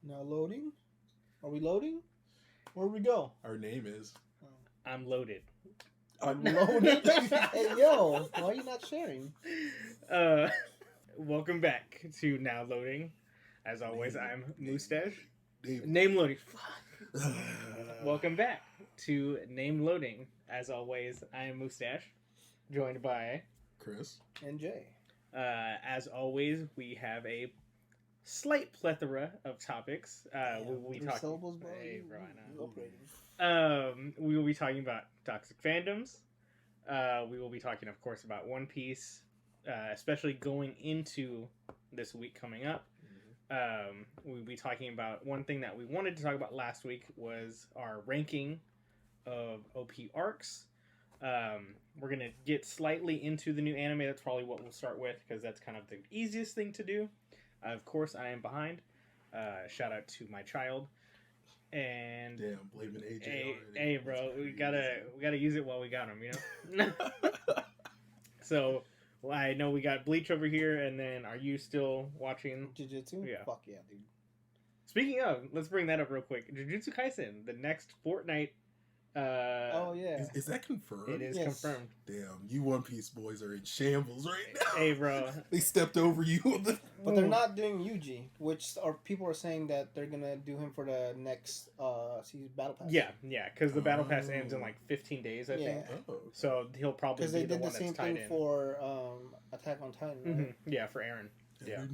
Now loading. Are we loading? Where we go? Our name is. I'm loaded. I'm loaded. Hey yo, why are you not sharing? Uh, welcome back to Now Loading. As always, I'm Mustache. Name loading. Welcome back to Name Loading. As always, I am Mustache, joined by Chris and Jay. As always, we have a slight plethora of topics. We talk syllables, bro. Hey, bro, I know. We will be talking about toxic fandoms. We will be talking, of course, about One Piece, especially going into this week coming up. We'll be talking about one thing that we wanted to talk about last week was our ranking of OP arcs. We're going to get slightly into the new anime. That's probably what we'll start with because that's kind of the easiest thing to do. Of course, I am behind. Shout out to my child. And damn, blaming AJ. Hey, bro, we gotta use it while we got him, you know. So, well, I know we got Bleach over here, and then are you still watching JuJusu? Yeah. Fuck yeah, dude. Speaking of, let's bring that up real quick. JuJusu Kaisen, the next fortnight. Oh yeah, Is that confirmed? It is confirmed. Damn, you One Piece boys are in shambles right now. Hey, bro, they stepped over you. But they're not doing Yuji, which people are saying that they're gonna do him for the next season battle pass. Yeah, because the battle pass ends in like 15 days, I think. Oh. So he'll probably because be they the did one the same that's tied thing in. for Attack on Titan. Right? Mm-hmm. Yeah, for Aaron. Yeah.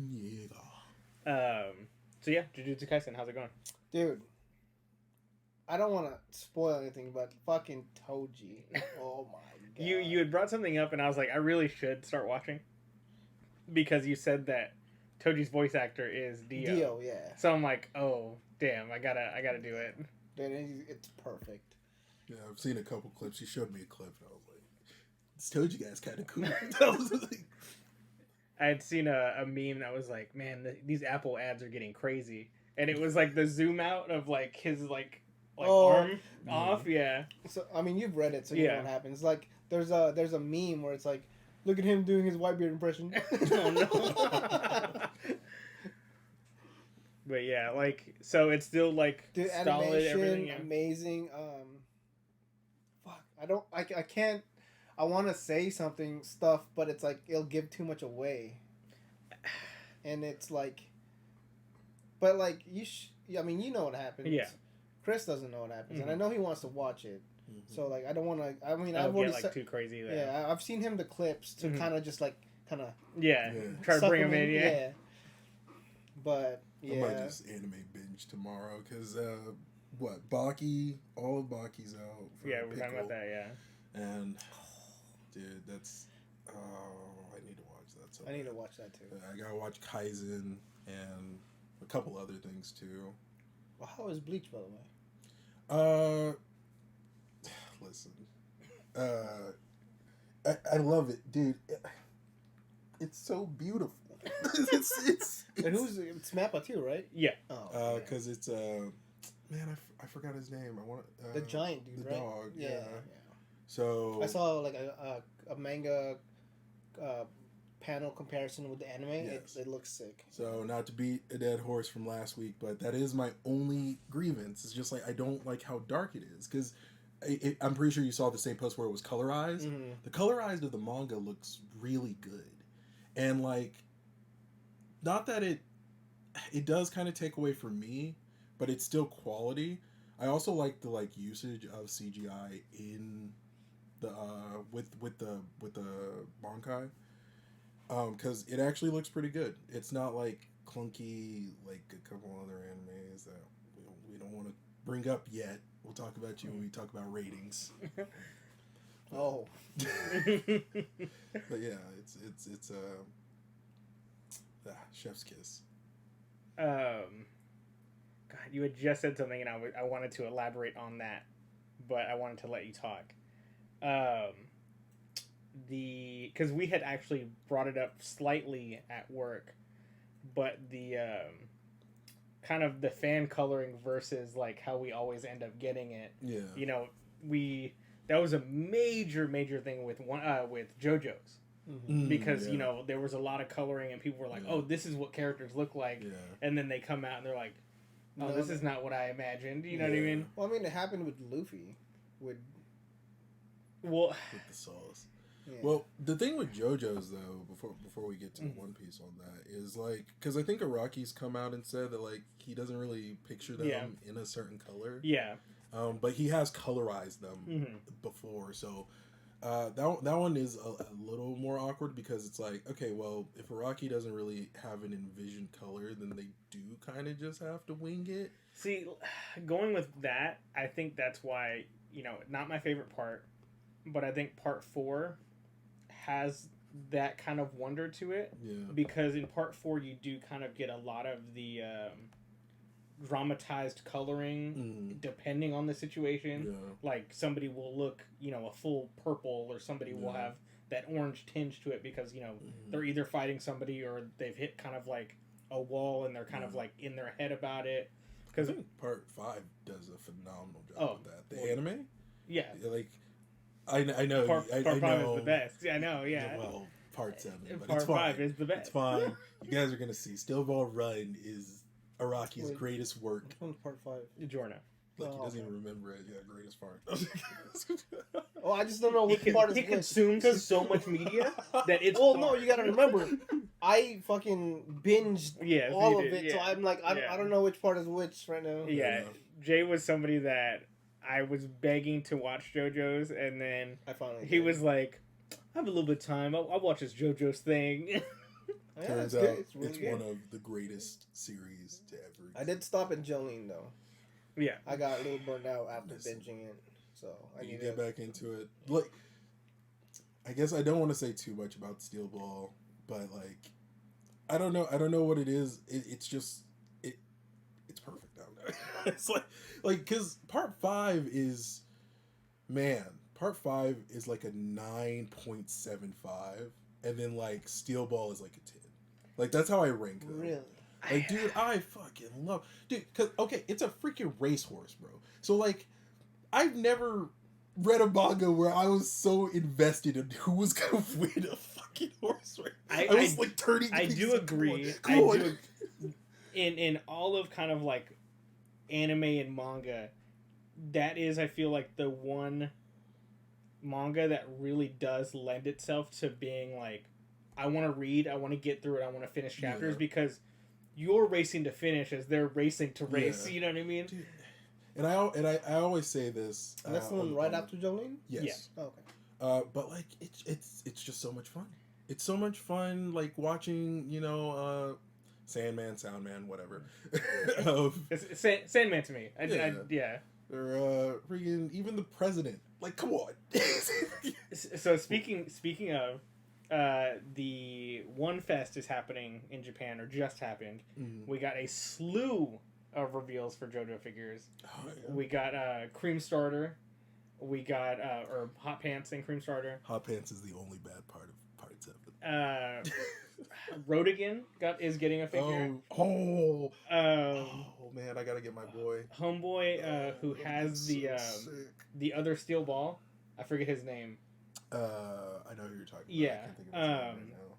Yeah. So yeah, JuJusu Kaisen, how's it going? Dude, I don't want to spoil anything, but fucking Toji. Oh my god. You had brought something up, and I was like, I really should start watching because you said that Toji's voice actor is Dio. Dio, yeah. So I'm like, oh damn, I gotta do it. Dude, it's perfect. Yeah, I've seen a couple clips. He showed me a clip, and I was like, "This Toji guy's kind of cool." I was like, I had seen a meme that was like, man, these Apple ads are getting crazy, and it was like the zoom out of like his like arm off, yeah. So I mean, you've read it, so you know what happens. Like there's a meme where it's like, look at him doing his Whitebeard impression. Oh no. But yeah, like so it's still like dude, solid, animation, everything. Yeah. Amazing. Fuck, I can't. I want to say stuff, but it's like it'll give too much away. And it's like, but like I mean, you know what happens. Yeah. Chris doesn't know what happens, and I know he wants to watch it. So like, I don't want to. I mean, I've already get too crazy there. Yeah, I've seen him the clips to kind of just like try to bring him in. Yeah. But yeah, I might just anime binge tomorrow because Baki, all of Baki's out. Yeah, we're talking about that. Yeah. And dude, that's I need to watch that. So I need to watch that too. I gotta watch Kaisen and a couple other things too. Well, how is Bleach, by the way? Listen, I love it, dude. It's so beautiful. it's and it's Mappa too, right? Yeah. Oh. Because it's man, I forgot his name. I want the giant dude, the right? dog. Yeah. So I saw like a manga panel comparison with the anime. Yes. It looks sick. So not to beat a dead horse from last week, but that is my only grievance. It's just like I don't like how dark it is because I'm pretty sure you saw the same post where it was colorized. Mm-hmm. The colorized of the manga looks really good, and like, not that it does kind of take away from me, but it's still quality. I also like the usage of CGI in the with the Bankai, because it actually looks pretty good. It's not like clunky like a couple other animes that we don't want to bring up yet. We'll talk about you when we talk about ratings. Oh. But yeah, it's chef's kiss. God, you had just said something, and I wanted to elaborate on that, but I wanted to let you talk. Because we had actually brought it up slightly at work, but the kind of the fan coloring versus like how we always end up getting it. Yeah. You know, that was a major thing with JoJo's. Mm-hmm. Because you know there was a lot of coloring and people were like, "Oh, this is what characters look like," and then they come out and they're like, oh, this is not what I imagined. You know what I mean? Well, I mean, it happened with Luffy. Well, with the sauce. Yeah. Well, the thing with JoJo's though, before we get to One Piece on that, is like, because I think Araki's come out and said that like he doesn't really picture them in a certain color. Yeah. But he has colorized them before, so that one is a little more awkward because it's like, okay, well, if Araki doesn't really have an envisioned color, then they do kind of just have to wing it. See, going with that, I think that's why, not my favorite part, but I think part 4 has that kind of wonder to it. Yeah. Because in part 4, you do kind of get a lot of the dramatized coloring depending on the situation. Yeah. Like somebody will look, a full purple, or somebody will have that orange tinge to it because, they're either fighting somebody or they've hit kind of like a wall and they're kind of like in their head about it. Because I think part 5 does a phenomenal job with that. The anime? Yeah. Like, I know. Part 5 know, is the best. I know, yeah. Well, part 7. But part it's fine. 5 is the best. It's fine. You guys are going to see. Steel Ball Run is Araki's greatest work. Which one's part 5? Giorno. Like, he doesn't even remember it. Yeah, greatest part. Oh, I just don't know which part is he which. consumes so much media that it's Well, no, you gotta remember, I fucking binged all of it, yeah. so I'm like, I don't know which part is which right now. Yeah, Jay was somebody that I was begging to watch JoJo's, and then he was like, I have a little bit of time, I'll watch this JoJo's thing. Yeah, Turns it's out good. It's, really it's good. one of the greatest series to ever exist. I did stop at Jolene though. Yeah, I got a little burnt out after binging it, so I need to to get back into it. Like, I guess I don't want to say too much about Steel Ball, but like, I don't know what it is. It's just it's perfect down there. It's like because part 5 is like a 9.75, and then like Steel Ball is like a 10. Like that's how I rank them. really. Like, dude, I fucking love... Dude, because, okay, it's a freaking racehorse, bro. So, like, I've never read a manga where I was so invested in who was going to win a fucking horse race. I was, like, turning... I do agree. In all of kind of, like, anime and manga, that is, I feel like, the one manga that really does lend itself to being, like, I want to read, I want to get through it, I want to finish chapters, because... You're racing to finish as they're racing to race. Yeah. You know what I mean? Dude. And I always say this. And that's the one right after Jolene? Yes. Yeah. Oh, okay. But like it's just so much fun. It's so much fun, like watching Sandman, Soundman, whatever. It's Sandman to me. Yeah. Or freaking even the president. Like, come on. So speaking of. The One Fest is happening in Japan, or just happened. We got a slew of reveals for JoJo figures. Oh, yeah. We got Cream Starter. We got or Hot Pants and Cream Starter. Hot Pants is the only bad part of part 7. Rodigan is getting a figure. Oh man, I gotta get my boy. Homeboy who has the other steel ball. I forget his name. I know who you're talking about. Yeah. I can't think of his name right now.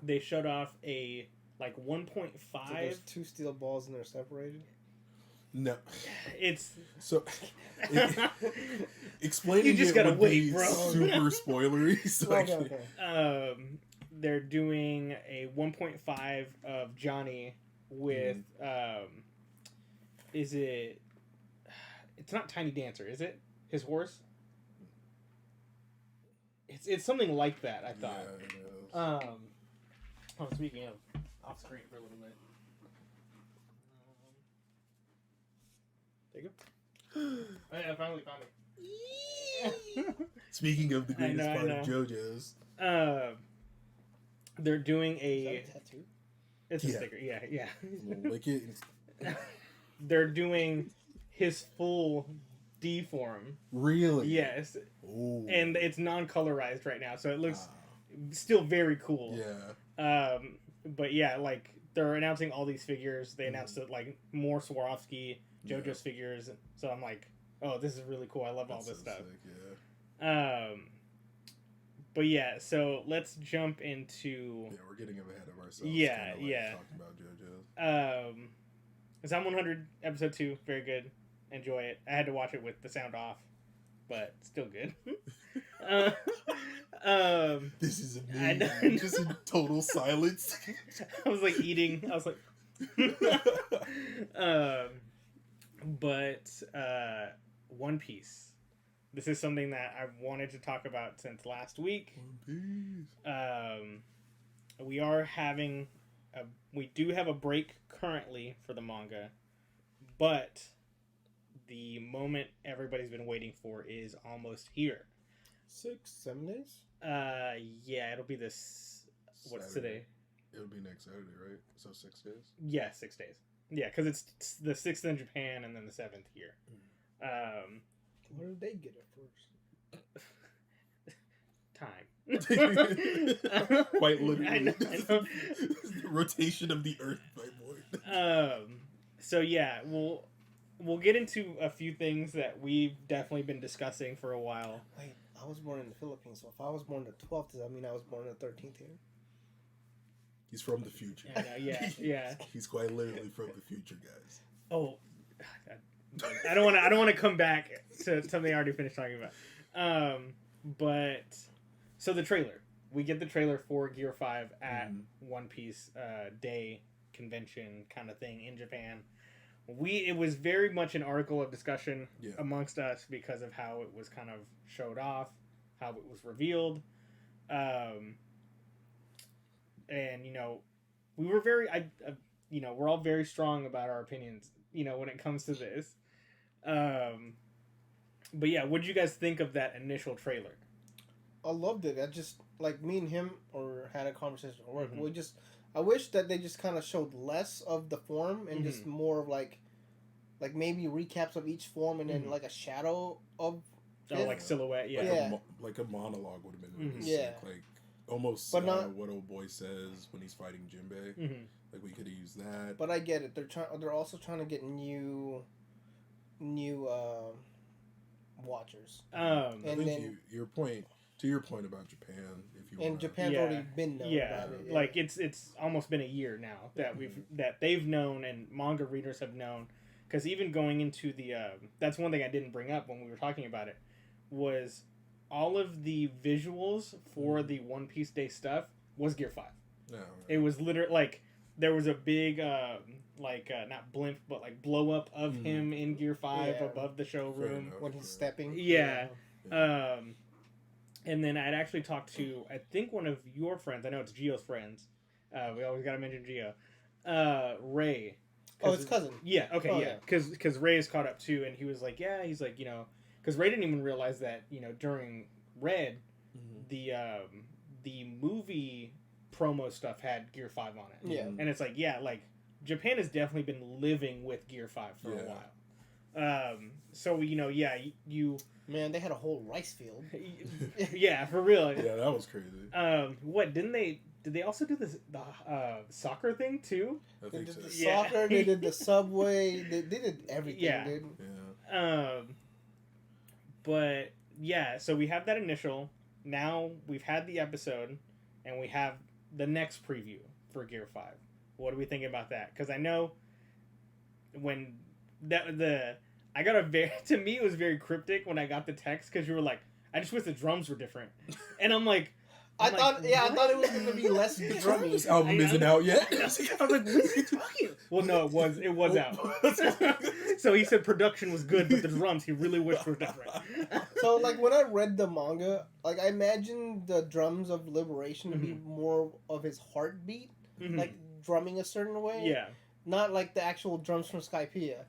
They showed off a 1.5. So there's 2 steel balls and they're separated? No. It's so explaining you just gotta wait, bro. Super spoilery. So okay. They're doing a 1.5 of Johnny with is it? It's not Tiny Dancer, is it? His horse. It's something like that, I thought. Yeah, it is. Speaking of, off screen for a little bit. There you go. I finally found it. Speaking of the greatest part of JoJo's. They're doing a... Is that a tattoo? It's a sticker, yeah. Lick it. They're doing his full D form. Really? Yes. Ooh. And it's non-colorized right now, so it looks still very cool. Yeah. But yeah, like they're announcing all these figures. They announced that like more Swarovski, JoJo's figures. So I'm like, oh, this is really cool. I love all this stuff. Sick, yeah. But yeah, so let's jump into. Yeah, we're getting ahead of ourselves. Yeah, kinda, yeah. Talking about JoJo. Zom 100 episode 2, very good. Enjoy it. I had to watch it with the sound off, but still good. This is amazing. Just in total silence. I was like eating. I was like, but One Piece. This is something that I've wanted to talk about since last week. One Piece. We are having we do have a break currently for the manga, but the moment everybody's been waiting for is almost here. 6-7 days? Yeah, it'll be this. What's today? It'll be next Saturday, right? So 6 days. Yeah, 6 days. Yeah, because it's the 6th in Japan and then the 7th here. Where did they get it first? Time. Quite literally. I know. The rotation of the Earth by more. So yeah, we'll get into a few things that we've definitely been discussing for a while. Wait, I was born in the Philippines, so if I was born the 12th, does that mean I was born the 13th here? He's from the future. I know, yeah. He's quite literally from the future, guys. Oh, I don't want to come back to something I already finished talking about. But so the trailer, we get the trailer for Gear 5 at One Piece Day convention kind of thing in Japan. It was very much an article of discussion amongst us because of how it was kind of showed off, how it was revealed, and we were very we're all very strong about our opinions when it comes to this. But yeah, what did you guys think of that initial trailer? I loved it. I just, like, me and him had a conversation at work. I wish that they just kind of showed less of the form and just more of like maybe recaps of each form and then like a shadow of like silhouette, like a monologue would have been really sick. like almost but not, what old boy says when he's fighting Jinbei. Like we could have used that. But I get it. They're also trying to get new watchers. And then your point about Japan, if you and Japan's already been known about it. Like it's almost been a year now that they've known and manga readers have known, because even going into the that's one thing I didn't bring up when we were talking about it, was all of the visuals for the One Piece Day stuff was Gear 5. No, it was literally like there was a big not blimp but like blow up of him in Gear 5 above the showroom when he's stepping. And then I'd actually talked to, I think, one of your friends. I know it's Gio's friends. We always got to mention Gio. Ray. Oh, his cousin. Yeah, okay, Because Ray is caught up too, and he was like, he's like, because Ray didn't even realize that, during Red, the movie promo stuff had Gear 5 on it. Yeah. And it's like, like, Japan has definitely been living with Gear 5 for a while. So, you... Man, they had a whole rice field. Yeah, for real. Yeah, that was crazy. What, did they also do the soccer thing too? I think they did so. the soccer, they did the subway, they did everything, dude. Yeah. But yeah, so we have that initial. Now we've had the episode, and we have the next preview for Gear 5. What are we thinking about that? Because I know when I got to me it was very cryptic when I got the text, because you were like, I just wish the drums were different, and I'm like, I thought it was gonna be less drummy. This album isn't out yet. I was like, what are you talking? Well, no, it was out. So he said production was good, but the drums he really wished were different. So like when I read the manga, like I imagined the drums of Liberation to be more of his heartbeat, like drumming a certain way. Yeah. Not like the actual drums from Skypiea.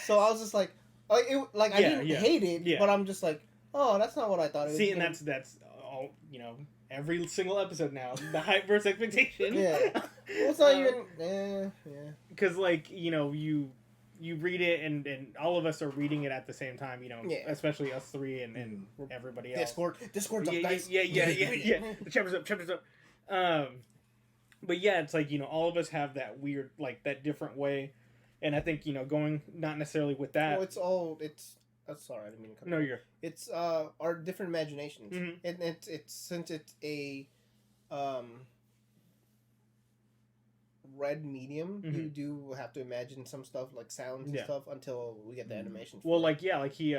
So I was just like I didn't hate it, but I'm just like, oh, that's not what I thought it was. See, and that's all, every single episode now, the hype versus expectation. Yeah. Well, it's not even because you read it and all of us are reading it at the same time, especially us three and everybody else. Discord's up, guys. Yeah. The chapter's up. But yeah, it's like, all of us have that weird, like, that different way. And I think, going not necessarily with that. Well, that's sorry, I didn't mean to cut. No, you're. It's our different imaginations, and it's since it's a read medium, Mhm. you do have to imagine some stuff like sounds and Yeah. stuff until we get the animation. Well, for like he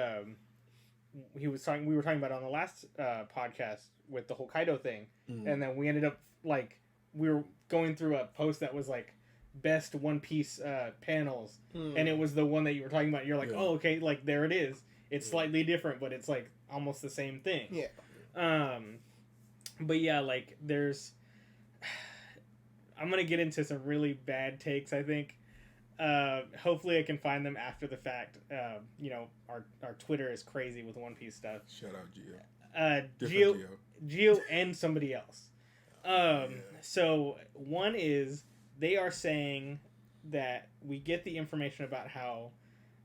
was talking. We were talking about it on the last podcast with the Hokkaido thing, and then we ended up like we were going through a post that was like best One Piece panels, and it was the one that you were talking about. You're like, oh, okay, like there it is. It's slightly different, but it's like almost the same thing. Yeah. But yeah, like there's. I'm gonna get into some really bad takes, I think. Hopefully I can find them after the fact. You know, our Twitter is crazy with One Piece stuff. Shout out Gio. Gio and somebody else. So one is they are saying that we get the information about how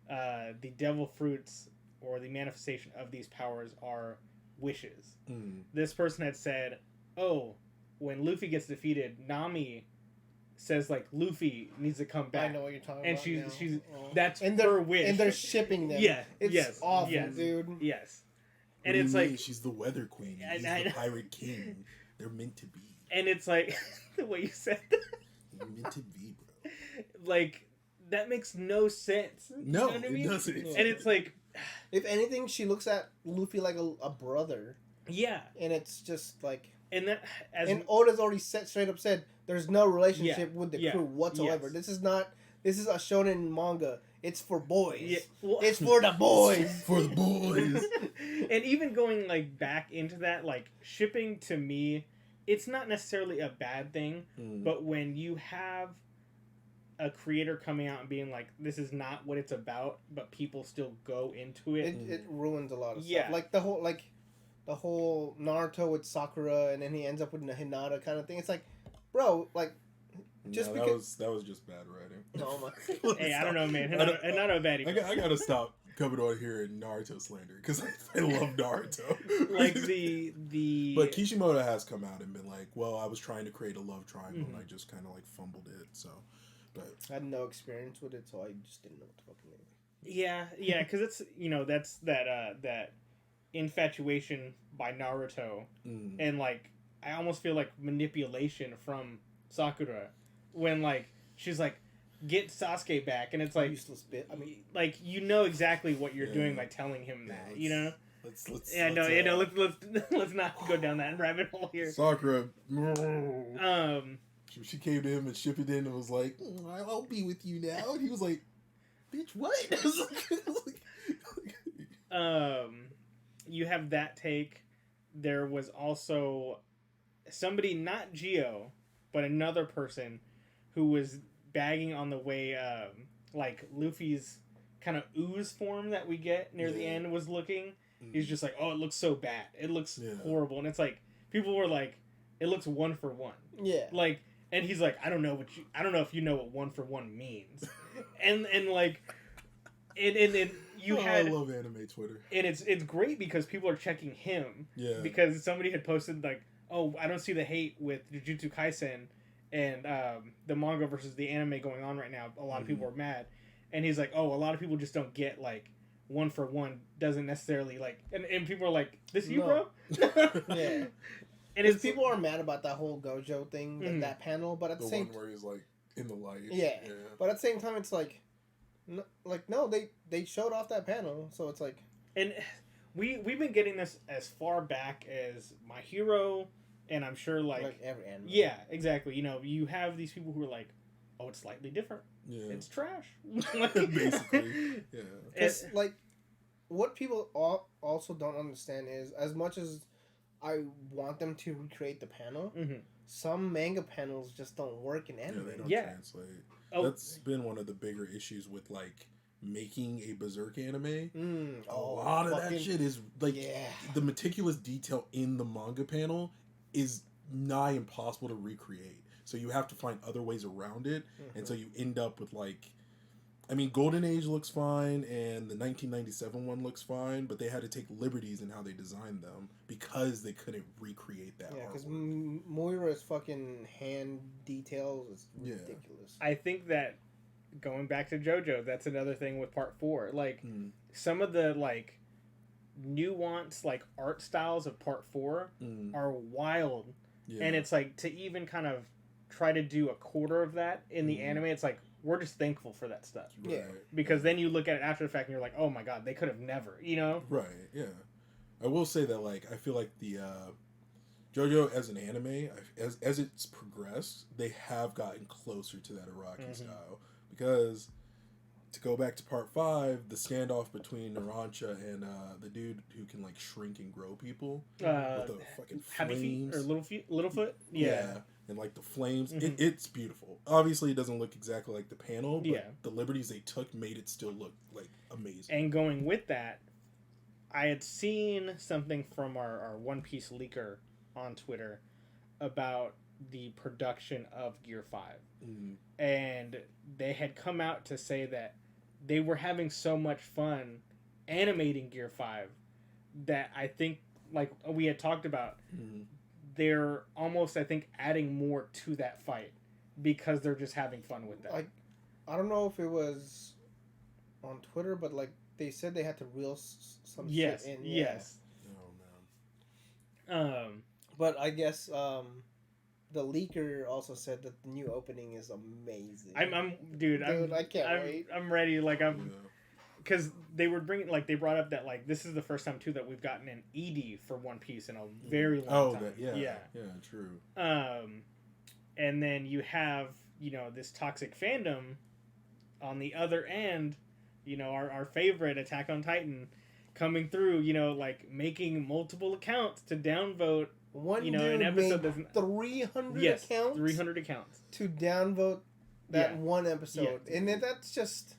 the devil fruits or the manifestation of these powers are wishes. This person had said, oh, when Luffy gets defeated, Nami says like Luffy needs to come back. I know what you're talking and about. she's that's and her wish. And they're shipping them. Yeah, it's awful, dude. Yes, what and it's like she's the Weather Queen. He's the Pirate King. They're meant to be. And it's like the way you said that. They're meant to be, bro. Like that makes no sense. No, you know what I mean? It doesn't. And it's like, if anything, she looks at Luffy like a brother. Yeah, and it's just like. And that, and Oda's already straight up said there's no relationship with the crew whatsoever. Yes. This is a shonen manga. It's for boys. Yeah, well, it's for the boys. For the boys. And even going like back into that, like shipping to me, it's not necessarily a bad thing, but when you have a creator coming out and being like, this is not what it's about, but people still go into it. It ruins a lot of stuff. Like the whole Naruto with Sakura, and then he ends up with the Hinata kind of thing. It's like, bro, like, just because that was just bad writing. Oh my! Hey, I don't know, man. Hinata baddie. I gotta stop coming on here and Naruto slander because I love Naruto. Like the. But Kishimoto has come out and been like, well, I was trying to create a love triangle and I just kind of like fumbled it. So, but I had no experience with it, so I just didn't know what to fucking do. Yeah, because it's that's that infatuation by Naruto, and like I almost feel like manipulation from Sakura when like she's like, get Sasuke back, and it's like useless bit. I mean, like exactly what you're doing by telling him that, you know. Let's not go down that rabbit hole here. Sakura, she came to him and Shippuden and was like, I'll be with you now, and he was like, bitch, what? You have that take. There was also somebody, not Gio, but another person who was bagging on the way like Luffy's kind of ooze form that we get near the end was looking. He's just like, oh, it looks so bad. It looks horrible. And it's like, people were like, it looks 1 for 1. Yeah. Like, and he's like, I don't know if you know what 1 for 1 means. and like, and you had. I love anime Twitter. And it's great because people are checking him. Yeah. Because somebody had posted like, oh, I don't see the hate with JuJusu Kaisen and the manga versus the anime going on right now. A lot of people are mad. And he's like, oh, a lot of people just don't get like 1 for 1 doesn't necessarily like, and people are like, this you, bro? Yeah. And it's people are mad about that whole Gojo thing, that panel, but at the same one where he's like in the light. Yeah. But at the same time, it's like, no, they showed off that panel, so it's like, and we've been getting this as far back as My Hero, and I'm sure like every anime. Yeah, exactly. You know, you have these people who are like, oh, it's slightly different. Yeah. It's trash. Basically. Yeah. It's like, what people also don't understand is, as much as I want them to recreate the panel, some manga panels just don't work in anime. Yeah, they don't translate. Oh. That's been one of the bigger issues with like making a Berserk anime. A lot of that shit is like the meticulous detail in the manga panel is nigh impossible to recreate. So you have to find other ways around it, and so you end up with like, I mean, Golden Age looks fine, and the 1997 one looks fine, but they had to take liberties in how they designed them because they couldn't recreate that. Yeah, because Moira's fucking hand details is ridiculous. I think that going back to JoJo, that's another thing with Part 4. Like some of the like nuanced like art styles of Part 4 are wild, and it's like to even kind of try to do a quarter of that in the anime, it's like we're just thankful for that stuff. Right. Yeah. Because then you look at it after the fact and you're like, oh my god, they could have never, you know? Right. Yeah. I will say that like I feel like the JoJo as an anime, as it's progressed, they have gotten closer to that Iraqi style. Because to go back to part 5, the standoff between Narancia and the dude who can like shrink and grow people with the fucking Happy flames Feet or Littlefoot? Yeah. And like the flames, it's beautiful. Obviously, it doesn't look exactly like the panel, but the liberties they took made it still look like amazing. And going with that, I had seen something from our One Piece leaker on Twitter about the production of Gear 5. And they had come out to say that they were having so much fun animating Gear 5 that I think, like we had talked about, they're almost, I think, adding more to that fight because they're just having fun with that. Like, I don't know if it was on Twitter, but like they said they had to reel some shit in. Yes. Oh man. But I guess the leaker also said that the new opening is amazing. Dude, I can't wait. I'm ready. Like because they were bringing, like, they brought up that like this is the first time too that we've gotten an ED for One Piece in a very long time. Yeah, true. And then you have, you know, this toxic fandom on the other end, you know, our favorite Attack on Titan coming through, you know, like making multiple accounts to downvote. One, you know, dude an episode made 300 yes, accounts. 300 accounts to downvote that one episode, and then that's just,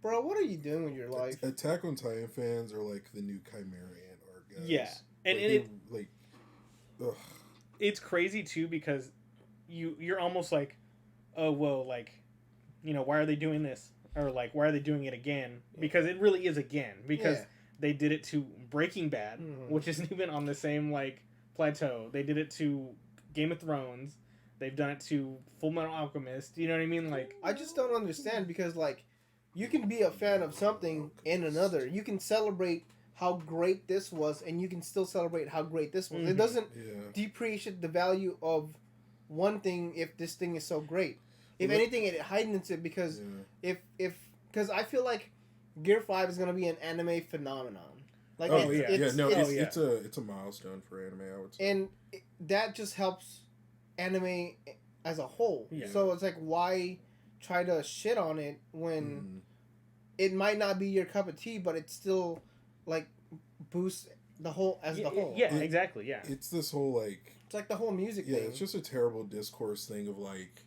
bro. What are you doing with your life? Attack on Titan fans are like the new Chimerian art guys. Yeah, and ugh. It's crazy too because you're almost like, oh well, like, you know, why are they doing this, or like why are they doing it again? Because it really is again because they did it to Breaking Bad, which isn't even on the same like plateau. They did it to Game of Thrones. They've done it to Full Metal Alchemist. You know what I mean? Like, I just don't understand because like you can be a fan of something and another. You can celebrate how great this was, and you can still celebrate how great this was. It doesn't depreciate the value of one thing if this thing is so great. If anything, it heightens it because because I feel like Gear 5 is gonna be an anime phenomenon. Like it's a milestone for anime, I would say. And that just helps anime as a whole. Yeah. So it's like, why try to shit on it when it might not be your cup of tea, but it still like boosts the whole the whole. Yeah, exactly. Yeah, it's this whole like it's like the whole music thing. It's just a terrible discourse thing of like,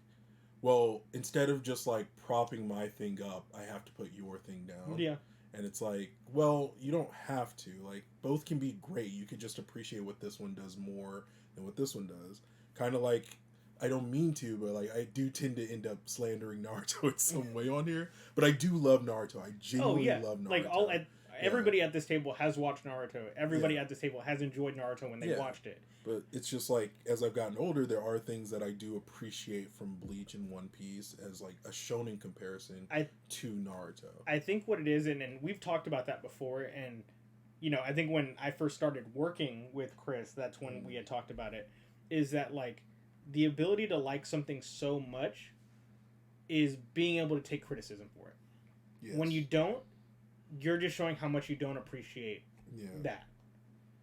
well, instead of just like propping my thing up, I have to put your thing down. Yeah. And it's like, well, you don't have to. Like, both can be great. You could just appreciate what this one does more than what this one does. Kind of like, I don't mean to, but like, I do tend to end up slandering Naruto in some way on here. But I do love Naruto. I genuinely love Naruto. Like, everybody at this table has watched Naruto. Everybody at this table has enjoyed Naruto when they watched it. But it's just like, as I've gotten older, there are things that I do appreciate from Bleach and One Piece as like a shonen comparison to Naruto. I think what it is, and we've talked about that before, and you know, I think when I first started working with Chris, that's when we had talked about it, is that like the ability to like something so much is being able to take criticism for it. Yes. When you don't, you're just showing how much you don't appreciate that.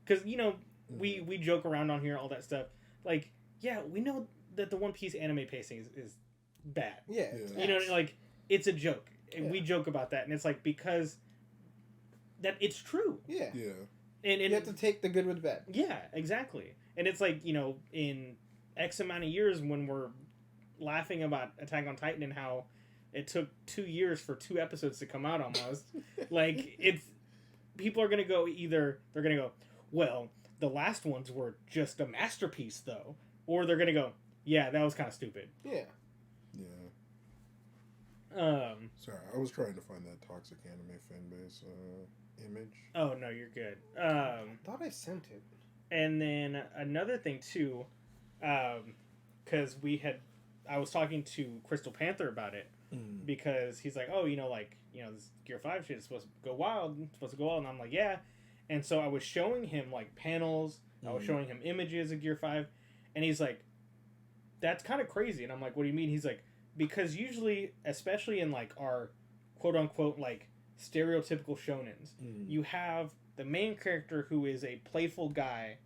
Because, you know, we joke around on here, all that stuff. Like, yeah, we know that the One Piece anime pacing is bad. Yeah. You know, like, it's a joke. And we joke about that. And it's like, because that it's true. Yeah. Yeah. And you have to take the good with the bad. Yeah, exactly. And it's like, you know, in X amount of years when we're laughing about Attack on Titan and how it took 2 years for 2 episodes to come out almost. Like, it's... People are going to go either... They're going to go, well, the last ones were just a masterpiece, though. Or they're going to go, yeah, that was kind of stupid. Yeah. Yeah. Sorry, I was trying to find that toxic anime fanbase image. Oh, no, you're good. I thought I sent it. And then another thing, too, because I was talking to Crystal Panther about it, because he's like, oh, you know, like, you know, this Gear 5 shit is supposed to go wild. It's supposed to go wild. And I'm like, yeah. And so I was showing him, like, panels. I was showing him images of Gear 5. And he's like, that's kind of crazy. And I'm like, what do you mean? He's like, because usually, especially in like our quote unquote like stereotypical shonens, you have the main character who is a playful guy,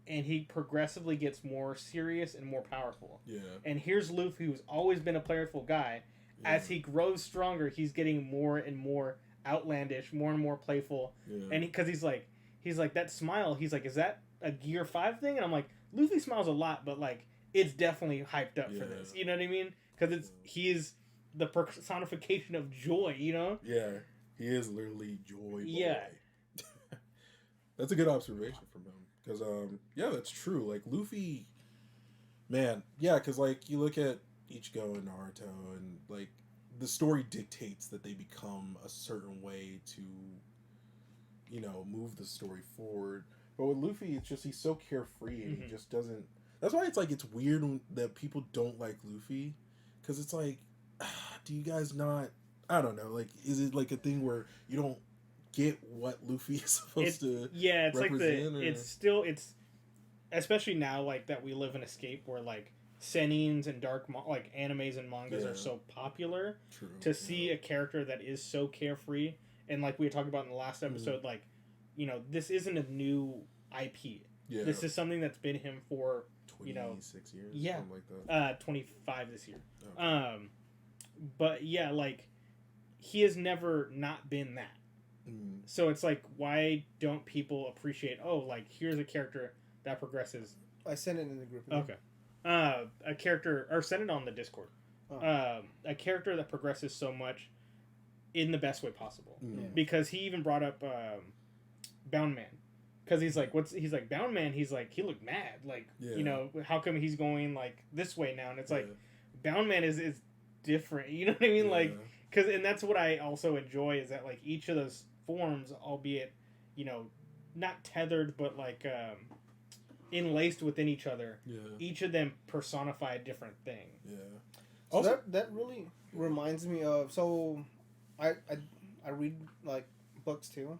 and he progressively gets more serious and more powerful. Yeah. And here's Luffy, who's always been a playful guy. Yeah. As he grows stronger, he's getting more and more outlandish, more and more playful. Yeah. And because he's like that smile. He's like, is that a Gear 5 thing? And I'm like, Luffy smiles a lot, but like it's definitely hyped up for this. You know what I mean? Because he is the personification of joy. You know? Yeah, he is literally joy. Boy. Yeah. That's a good observation from him. Because, yeah, that's true. Like, Luffy, man, yeah, because, like, you look at Ichigo and Naruto, and, like, the story dictates that they become a certain way to, you know, move the story forward. But with Luffy, it's just, he's so carefree, and he just doesn't, that's why it's, like, it's weird that people don't like Luffy, because it's, like, do you guys not, I don't know, like, is it, like, a thing where you don't get what Luffy is supposed to it's represent, like it's especially now like that we live in Escape where like senins and dark like animes and mangas are so popular. True. To see a character that is so carefree, and like we were talking about in the last episode, like, you know, this isn't a new IP. Yeah. This is something that's been him for 26 years. Yeah. Something like that. 25 this year. Okay. But yeah, like he has never not been that. So it's like, why don't people appreciate, like, here's a character that progresses. I sent it in the group. Okay. A character, or send it on the Discord. A character that progresses so much in the best way possible. Because he even brought up Bound Man. Because he's like, Bound Man, he's like, he looked mad. Like, you know, how come he's going, like, this way now? And it's like, Bound Man is different. You know what I mean? Like, and that's what I also enjoy, is that, like, each of those forms, albeit, you know, not tethered, but like enlaced within each other. Yeah. Each of them personify a different thing. Yeah. So also, that really reminds me of, so I read like books too,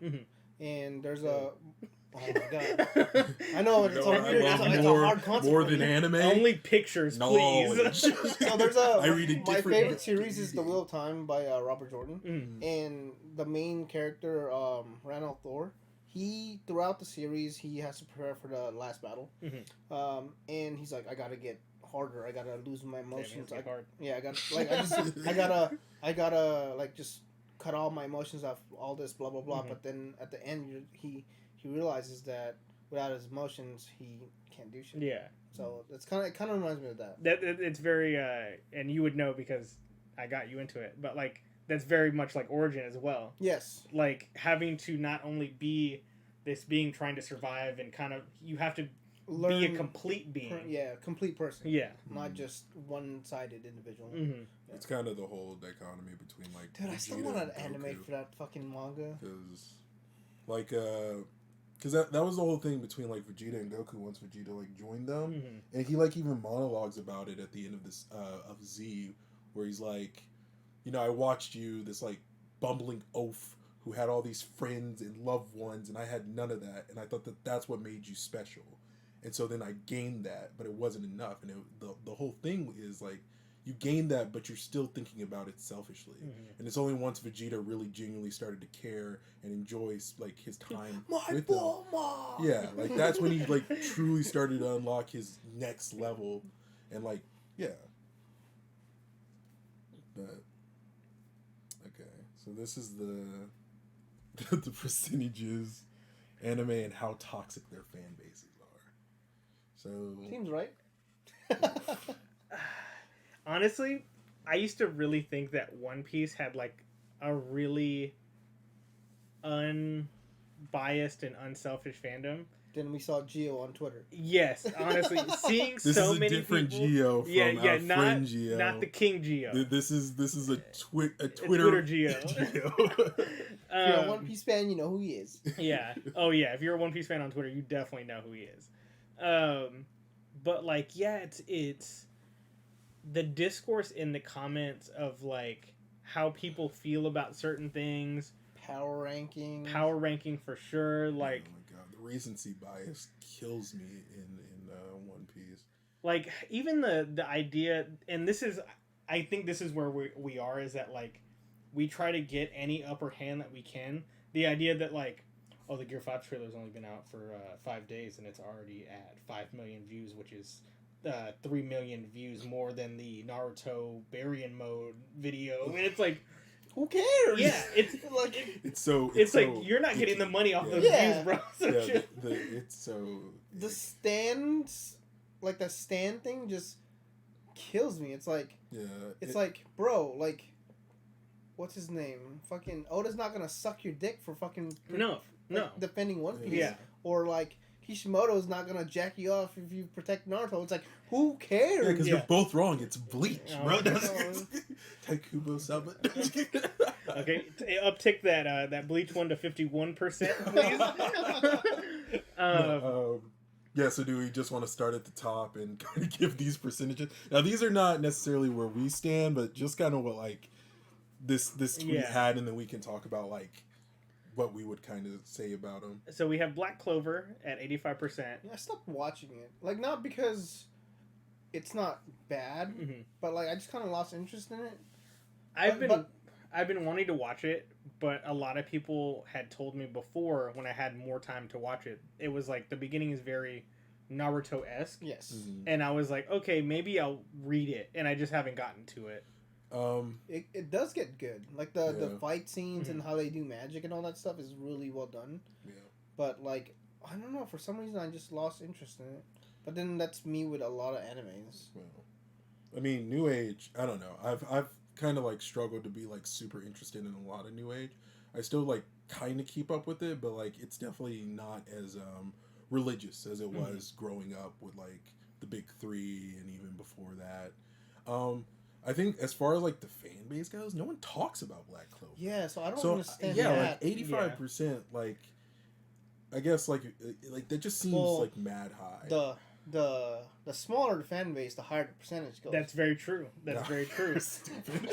and there's a oh my god, I know it's a hard concept. More than anime. Only pictures, please. So there's my favorite series is The Wheel of Time by Robert Jordan, and the main character Randall Thor. He throughout the series he has to prepare for the last battle, and he's like, I gotta get harder. I gotta lose my emotions. I gotta like just cut all my emotions off. All this blah blah blah. But then at the end, he realizes that without his emotions, he can't do shit. Yeah. So it kind of reminds me of that. It's very and you would know because I got you into it, but like that's very much like Origin as well. Yes. Like having to not only be this being trying to survive and kind of you have to be a complete being. Complete person. Yeah. Not just one-sided individual. Yeah. It's kind of the whole dichotomy between like. Dude, I still want an anime for that fucking manga. Because, like, because that was the whole thing between like Vegeta and Goku once Vegeta like joined them, and he like even monologues about it at the end of this of Z, where he's like, you know, I watched you, this like bumbling oaf who had all these friends and loved ones, and I had none of that, and I thought that that's what made you special, and so then I gained that, but it wasn't enough, and the whole thing is like, you gain that, but you're still thinking about it selfishly, and it's only once Vegeta really genuinely started to care and enjoy like his time with them, yeah, like that's when he like truly started to unlock his next level, and like but okay, so this is the percentages, anime, and how toxic their fan bases are. So seems right. Honestly, I used to really think that One Piece had like a really unbiased and unselfish fandom. Then we saw Geo on Twitter. Yes, honestly, seeing this so is a many different people, Geo from our friend Geo. Not the King Geo. This is a Twitter Geo. If you're a One Piece fan, you know who he is. Yeah. Oh yeah. If you're a One Piece fan on Twitter, you definitely know who he is. But like, yeah, it's the discourse in the comments of like how people feel about certain things. Power ranking for sure. Like, oh my god, the recency bias kills me in One Piece. like even the idea, and this is, I think this is where we are, is that like we try to get any upper hand that we can. The idea that like, oh, the Gear 5 trailer's only been out for 5 days and it's already at 5 million views, which is 3 million views more than the Naruto Baryon mode video. And it's like, who cares? yeah, it's like it's so like you're not getting the money off those Yeah. views, bro. So yeah, it's so the stands, like the stand thing, just kills me. It's like yeah. it's like, bro, like, what's his name? Fucking Oda's not gonna suck your dick for fucking no. defending One Piece. Yeah. Or like Kishimoto's not gonna jack you off if you protect Naruto. It's like, who cares? Yeah, because Yeah. they're both wrong. It's Bleach, Oh, bro. no. Taikubo Sama. Okay, uptick that Bleach 1 to 51%, please. Yeah, so do we just want to start at the top and kind of give these percentages? Now, these are not necessarily where we stand, but just kind of what, like, this tweet had, and then we can talk about, like, what we would kind of say about them. So we have Black Clover at 85%. Yeah, I stopped watching it. Like, not because it's not bad, but like I just kind of lost interest in it. I've been wanting to watch it, but a lot of people had told me before, when I had more time to watch it, it was like the beginning is very Naruto-esque. Yes. And I was like, okay, maybe I'll read it, and I just haven't gotten to it. It does get good. Like the fight scenes and how they do magic and all that stuff is really well done. Yeah. But like, I don't know, for some reason I just lost interest in it. But then that's me with a lot of animes. Well, I mean, New Age, I don't know. I've kind of like struggled to be like super interested in a lot of New Age. I still like kind of keep up with it, but like it's definitely not as religious as it was growing up with like the big three and even before that. I think as far as like the fan base goes, no one talks about Black Clover. Yeah, so I don't understand like that. 85%, like I guess like that just seems like mad high. The smaller the fan base, the higher the percentage goes. That's very true. That's very true. Stupid.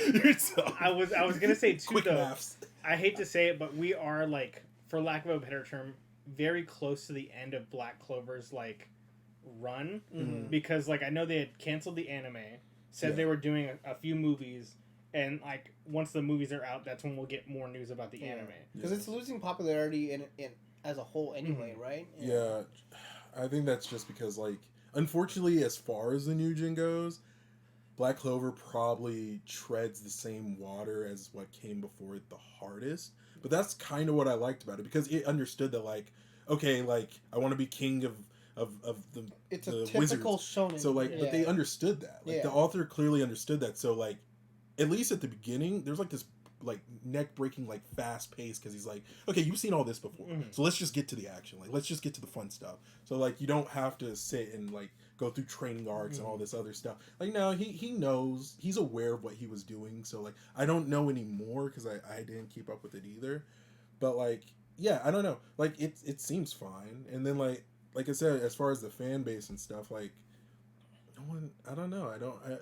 I was gonna say too, Quick though. maths. I hate to say it, but we are like, for lack of a better term, very close to the end of Black Clover's like run, because like I know they had canceled the anime, said they were doing a few movies, and like once the movies are out, that's when we'll get more news about the anime. Because it's losing popularity in as a whole anyway, right? Yeah, I think that's just because like unfortunately, as far as the new gen goes, Black Clover probably treads the same water as what came before it the hardest. But that's kind of what I liked about it, because it understood that like, okay, like I want to be king of the it's the a typical wizards. shonen. So like, but they understood that. Like the author clearly understood that. So like, at least at the beginning, there's like this like neck breaking like fast pace, because he's like, okay, you've seen all this before, so let's just get to the action. Like let's just get to the fun stuff. So like you don't have to sit and like go through training arcs and all this other stuff. Like no, he knows, he's aware of what he was doing. So like I don't know anymore because I didn't keep up with it either. But like yeah, I don't know. Like it seems fine. And then like I said, as far as the fan base and stuff, like no one, I don't know.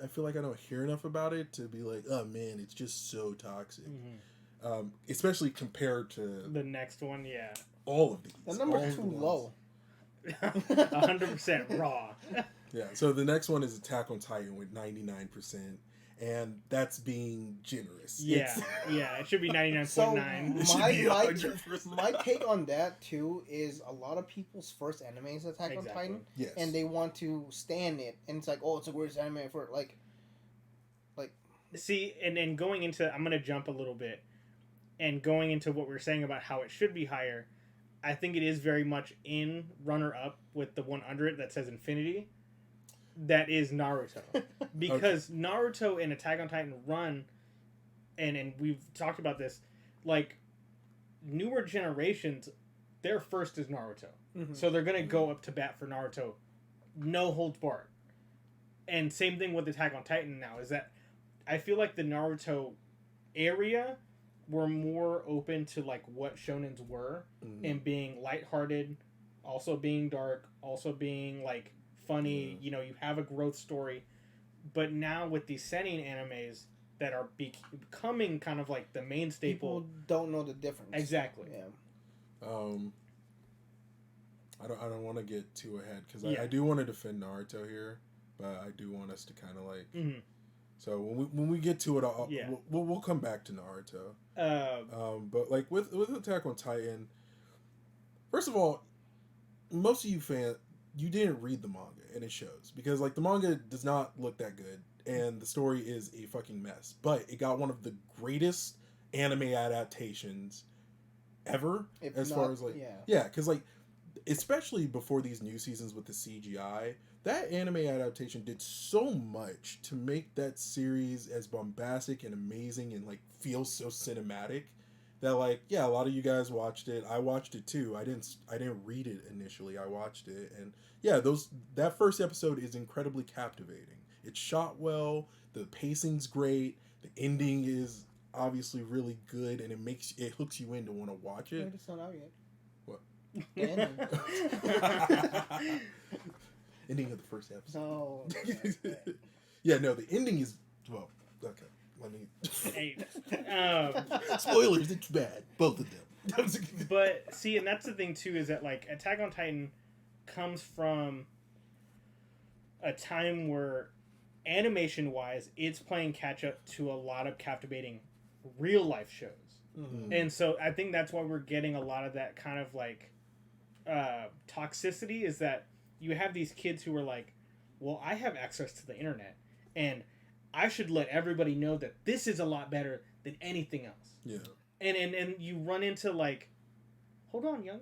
I feel like I don't hear enough about it to be like, oh man, it's just so toxic. Especially compared to The next one, yeah. all of these. The number's too low. 100% raw. Yeah, so the next one is Attack on Titan with 99%, and that's being generous. Yeah, yeah, it should be 99.9. So my take on that too is a lot of people's first anime is Attack on Titan, yes, and they want to stand it, and it's like, oh, it's the worst anime for like. See, and going into, I'm gonna jump a little bit, and going into what we were saying about how it should be higher, I think it is very much in runner up with the one under it that says Infinity. That is Naruto, because Naruto and Attack on Titan run, and we've talked about this, like newer generations, their first is Naruto, so they're gonna go up to bat for Naruto, no holds barred. And same thing with Attack on Titan now, is that I feel like the Naruto area were more open to like what shonens were, and being lighthearted, also being dark, also being like funny, you know, you have a growth story. But now with these seinen animes that are becoming kind of like the main staple, people don't know the difference. Exactly. Yeah. I don't want to get too ahead, because I do want to defend Naruto here, but I do want us to kind of like. Mm-hmm. So when we get to it, Yeah. we'll come back to Naruto. But like with Attack on Titan, first of all, most of you fans, you didn't read the manga, and it shows because like the manga does not look that good, and the story is a fucking mess. But it got one of the greatest anime adaptations ever, far as like because like especially before these new seasons with the CGI, that anime adaptation did so much to make that series as bombastic and amazing and like feel so cinematic that like a lot of you guys watched it. I watched it too. I didn't read it initially. I watched it, and that first episode is incredibly captivating. It's shot well, the pacing's great, the ending is obviously really good, and it hooks you in to want to watch it. It's not out yet. What? The Ending of the first episode. No. The ending is well. Okay, let me. Hey, Spoilers. It's bad, both of them. but see, and that's the thing too, is that like Attack on Titan comes from a time where animation wise it's playing catch up to a lot of captivating real life shows. Mm-hmm. And so I think that's why we're getting a lot of that kind of like toxicity, is that you have these kids who are like, well, I have access to the internet and I should let everybody know that this is a lot better than anything else. Yeah. And you run into like, hold on, young,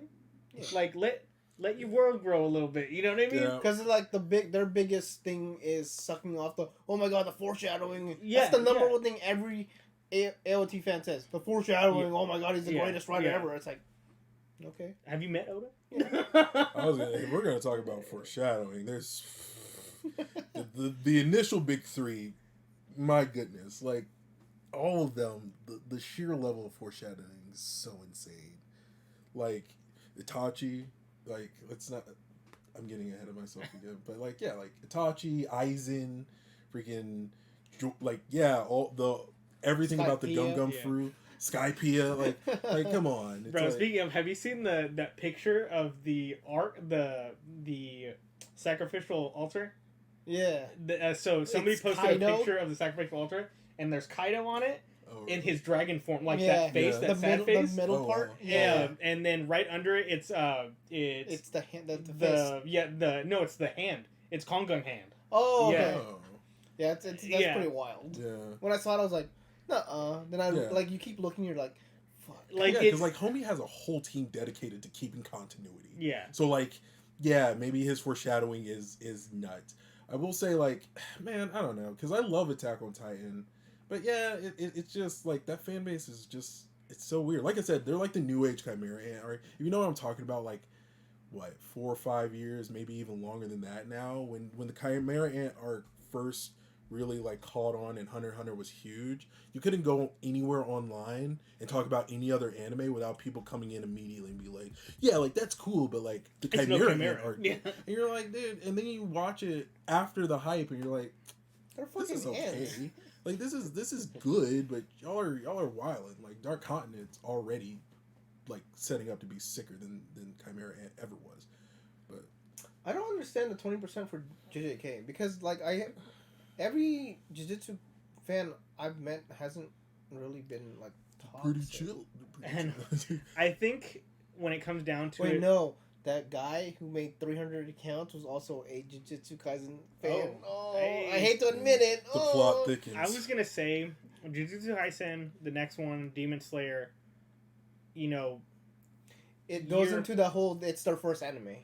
like let your world grow a little bit. You know what I mean? Because like their biggest thing is sucking off the the foreshadowing. Yeah, that's the number one thing every AOT fan says. The foreshadowing. Yeah. Oh my god, he's the greatest writer ever. It's like, okay. Have you met Oda? Yeah. If we're gonna talk about foreshadowing, there's the initial big three. My goodness, like all of them, the sheer level of foreshadowing is so insane. Like Itachi, like let's not. I'm getting ahead of myself again, but like like Itachi, Aizen, freaking, everything Skypiea. about the Gum fruit, Skypiea, like come on, it's Bro. like, Speaking of, have you seen that picture of the the sacrificial altar? Yeah. So somebody It's posted Kaido? a picture of the sacrificial altar, and there's Kaido on it oh, in his dragon form, like that face, that the sad middle, face. the middle Oh, part. wow. Yeah, and then right under it, it's It's the hand. The face. it's the hand. It's Kongung hand. Oh, okay. Yeah. oh, Yeah, that's Yeah. pretty wild. yeah. When I saw it, I was like, nuh-uh. Then like you keep looking, you're like, fuck. Like Yeah, it's because like Homie has a whole team dedicated to keeping continuity. yeah. So like, maybe his foreshadowing is nuts. I will say like, man, I don't know, because I love Attack on Titan, but it's just like that fan base is just it's so weird. Like I said, they're like the new age Chimera Ant. Or you know what I'm talking about? Like, what 4 or 5 years, maybe even longer than that now. When the Chimera Ant arc first really like caught on and Hunter x Hunter was huge, you couldn't go anywhere online and talk about any other anime without people coming in immediately and be like, yeah, like that's cool, but like the It's no Chimera Chimera. Ant arc, Yeah. and you're like, dude, and then you watch it after the hype and you're like, They're this fucking is okay, ants. like this is good, but y'all are wilding. Like Dark Continent's already like setting up to be sicker than Chimera Ant ever was, but I don't understand the 20% for JJK because like every Jujutsu fan I've met hasn't really been like toxic. pretty chill. And I think when it comes down to Wait, it, no. That guy who made 300 accounts was also a Jujutsu Kaisen fan. Oh. I hate to admit it. The plot thickens. I was gonna say Jujutsu Kaisen, the next one, Demon Slayer. You know, It goes into the whole. It's their first anime.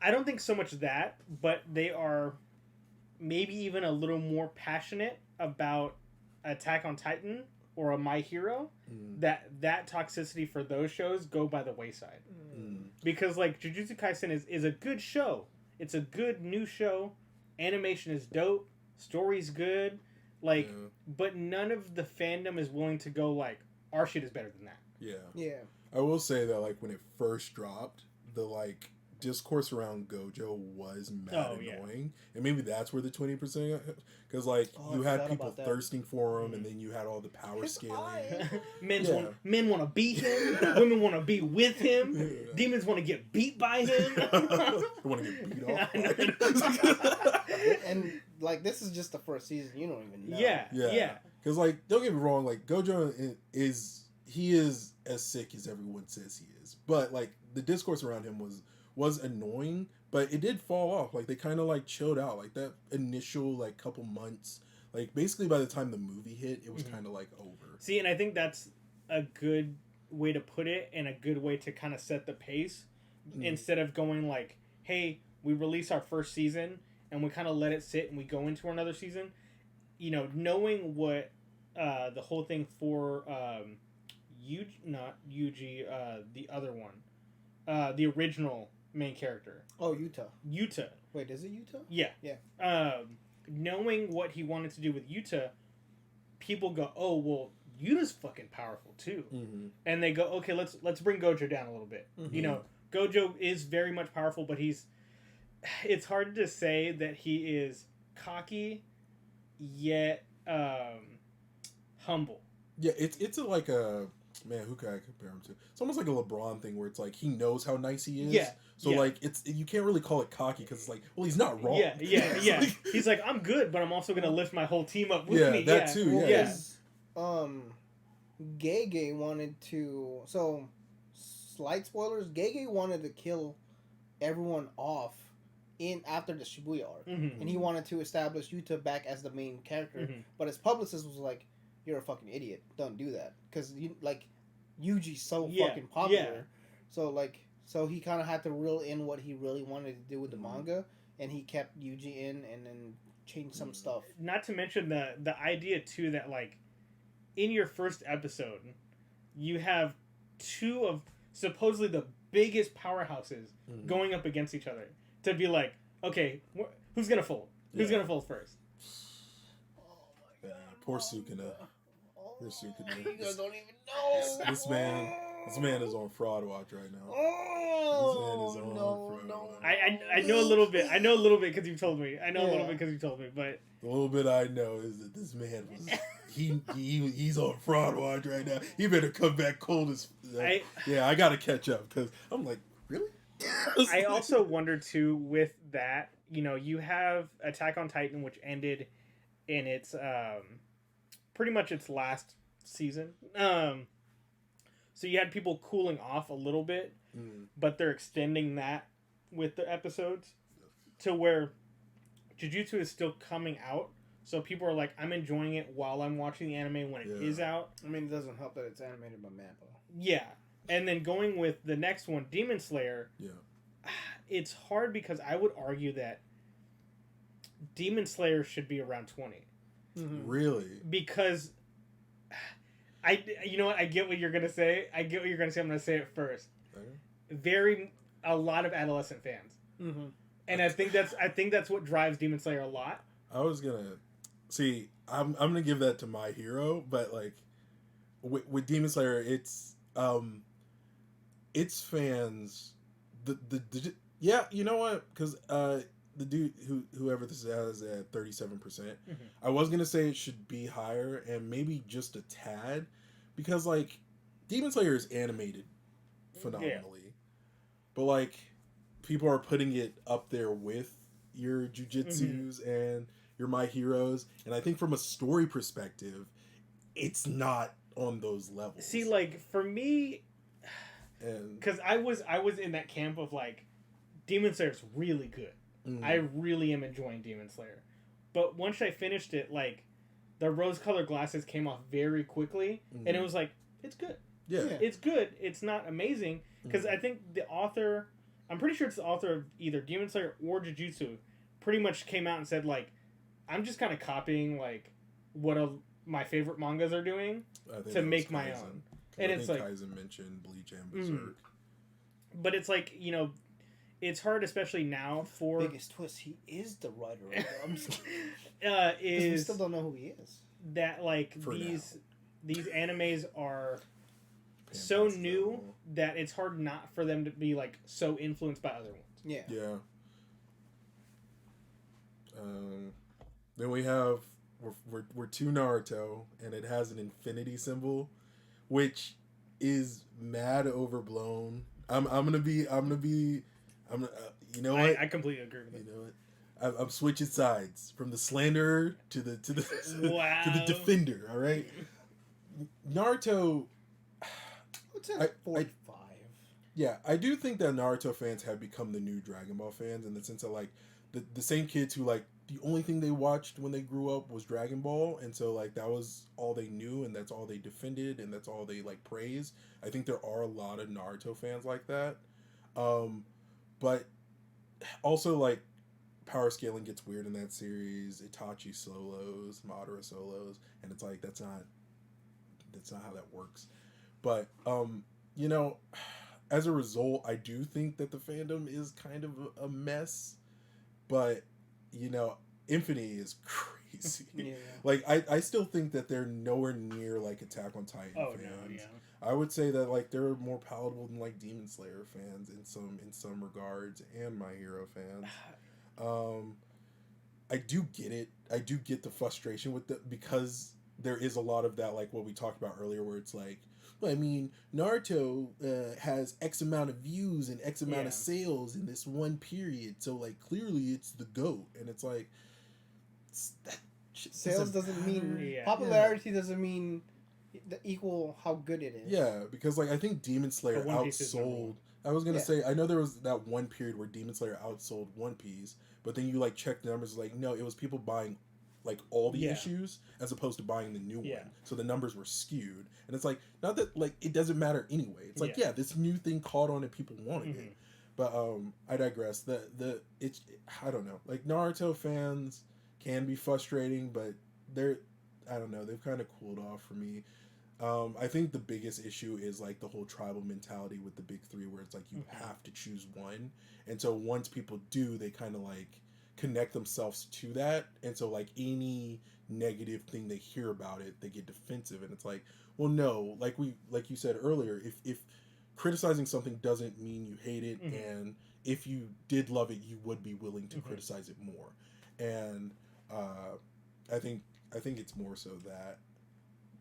I don't think so much that, but they are maybe even a little more passionate about Attack on Titan or a My Hero. That toxicity for those shows go by the wayside. Because like Jujutsu Kaisen is a good show. It's a good new show. Animation is dope. Story's good. Like, but none of the fandom is willing to go like, our shit is better than that. Yeah. Yeah. I will say that like when it first dropped, the like discourse around Gojo was mad annoying, yeah. and maybe that's where the 20%, because like you had people thirsting for him, and then you had all the power scaling. Men want to beat him, women want to be with him, demons want to get beat by him. They want to get beat off. And like this is just the first season, you don't even know. Yeah. Because like, don't get me wrong, like Gojo is as sick as everyone says he is, but like the discourse around him was annoying, but it did fall off. Like they kind of like chilled out. Like that initial like couple months, like basically by the time the movie hit, it was kind of like over. See, and I think that's a good way to put it, and a good way to kind of set the pace, instead of going like, hey, we release our first season and we kind of let it sit and we go into another season. You know, knowing what the whole thing for Yuji, the other one, the original main character. Oh, Yuta. Wait, is it Yuta? Yeah. Knowing what he wanted to do with Yuta, people go, oh, well, Yuta's fucking powerful too. And they go, okay, let's bring Gojo down a little bit. You know, Gojo is very much powerful, but it's hard to say that he is cocky, yet humble. Yeah, it's like a... Man, who can I compare him to? It's almost like a LeBron thing where it's like he knows how nice he is. Yeah. So like you can't really call it cocky because it's like, well, he's not wrong. Yeah. He's like, I'm good, but I'm also gonna lift my whole team up with me. That too. Yeah. Gege wanted to. So, slight spoilers. Gege wanted to kill everyone off after the Shibuya arc, and he wanted to establish Yuta back as the main character. But his publicist was like, "You're a fucking idiot. Don't do that." Because Yuji's so fucking popular. So he kind of had to reel in what he really wanted to do with the manga, and he kept Yuji in and then changed some stuff. Not to mention the idea too that like in your first episode, you have two of supposedly the biggest powerhouses going up against each other to be like, okay, who's gonna fold? Who's gonna fold first? Oh my god! Poor Sukuna. You guys don't even know. This man is on fraud watch right now. I know a little bit. I know a little bit because you told me. I know a little bit because you told me. But the little bit I know is that this man was he's on fraud watch right now. He better come back cold as. I gotta catch up because I'm like, really. I also wonder too with that. You know, you have Attack on Titan, which ended in its pretty much its last season. So you had people cooling off a little bit, but they're extending that with the episodes to where JuJusu is still coming out. So people are like, I'm enjoying it while I'm watching the anime when it is out. I mean, it doesn't help that it's animated by Mappa. Yeah. And then going with the next one, Demon Slayer. Yeah. It's hard because I would argue that Demon Slayer should be around 20. Really? Because you know what? I get what you're gonna say. I'm gonna say it first. Okay. A lot of adolescent fans, and I think that's what drives Demon Slayer a lot. I was gonna see. I'm gonna give that to My Hero, but like with Demon Slayer, it's fans. You know what? Because the dude whoever this is at 37%. I was gonna say it should be higher and maybe just a tad, because like Demon Slayer is animated phenomenally, but like people are putting it up there with your JuJutsus and your My Heroes, and I think from a story perspective, it's not on those levels. See, like for me, because I was in that camp of like Demon Slayer's really good. I really am enjoying Demon Slayer. But once I finished it, like, the rose-colored glasses came off very quickly, and it was like, it's good. Yeah. It's good. It's not amazing. Because I think the author, I'm pretty sure it's the author of either Demon Slayer or JuJusu, pretty much came out and said, like, I'm just kind of copying, like, what my favorite mangas are doing to make my own. And it's like... Kaisen mentioned Bleach and Berserk. But it's like, you know... It's hard, especially now, for... Biggest twist, he is the writer of it. I'm just kidding. We still don't know who he is. That, like, these animes are so new that it's hard not for them to be like so influenced by other ones. Yeah. Yeah. Then we have we're to Naruto, and it has an infinity symbol, which is mad overblown. I'm gonna be you know what? I completely agree with You it. know what? I'm switching sides from the slanderer to the Wow. to the defender. All right, Naruto. What's that? 45. Yeah, I do think that Naruto fans have become the new Dragon Ball fans in the sense of like the same kids who like the only thing they watched when they grew up was Dragon Ball, and so like that was all they knew, and that's all they defended, and that's all they like praised. I think there are a lot of Naruto fans like that, but also like power scaling gets weird in that series. Itachi solos, Madara solos, and it's like that's not how that works. But you know, as a result, I do think that the fandom is kind of a mess. But you know, Infinity is crazy. Yeah. Like I still think that they're nowhere near like Attack on Titan fans. No, yeah. I would say that like they're more palatable than like Demon Slayer fans in some regards, and My Hero fans. I do get it. I do get the frustration with because there is a lot of that, like what we talked about earlier, where it's like, I mean, Naruto has X amount of views and X amount of sales in this one period, so like clearly it's the GOAT, and it's like that sales doesn't mean popularity doesn't mean the equal how good it is. Yeah, because like I think Demon Slayer outsold. I was gonna say I know there was that one period where Demon Slayer outsold One Piece, but then you like check the numbers, like no, it was people buying like all the issues as opposed to buying the new one, so the numbers were skewed, and it's like not that like it doesn't matter anyway. It's like this new thing caught on and people wanted it, but I digress. It's I don't know, like Naruto fans can be frustrating, but I don't know, they've kind of cooled off for me. I think the biggest issue is like the whole tribal mentality with the big three, where it's like you have to choose one, and so once people do, they kind of like connect themselves to that, and so like any negative thing they hear about it, they get defensive, and it's like, well, no, like you said earlier, if criticizing something doesn't mean you hate it, and if you did love it, you would be willing to criticize it more, and I think it's more so that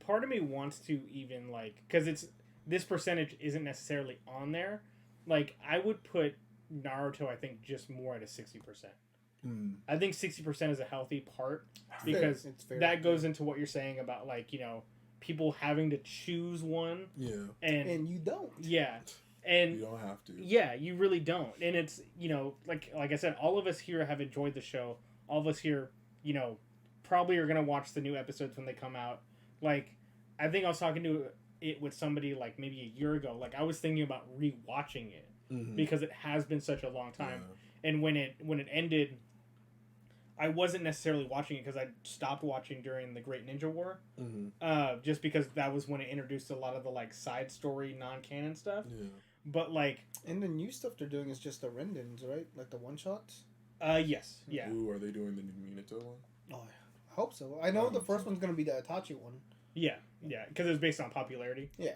part of me wants to even like, because it's this percentage isn't necessarily on there, like I would put Naruto I think just more at a 60%. I think 60% is a healthy part, because it's fair. That goes into what you're saying about like, you know, people having to choose one. Yeah. And you don't. Yeah. And you don't have to. Yeah, you really don't. And it's, you know, like I said, all of us here have enjoyed the show. All of us here, you know, probably are going to watch the new episodes when they come out. Like, I think I was talking to it with somebody like maybe a year ago. Like, I was thinking about rewatching it because it has been such a long time. Yeah. And when it ended, I wasn't necessarily watching it because I stopped watching during the Great Ninja War. Just because that was when it introduced a lot of the like side story non-canon stuff. Yeah. But like, and the new stuff they're doing is just the rendings, right? Like the one shots. Yes, yeah. Ooh, are they doing the new Minato one? Oh, I hope so. I know the first one's gonna be the Itachi one. Yeah, because it was based on popularity. Yeah.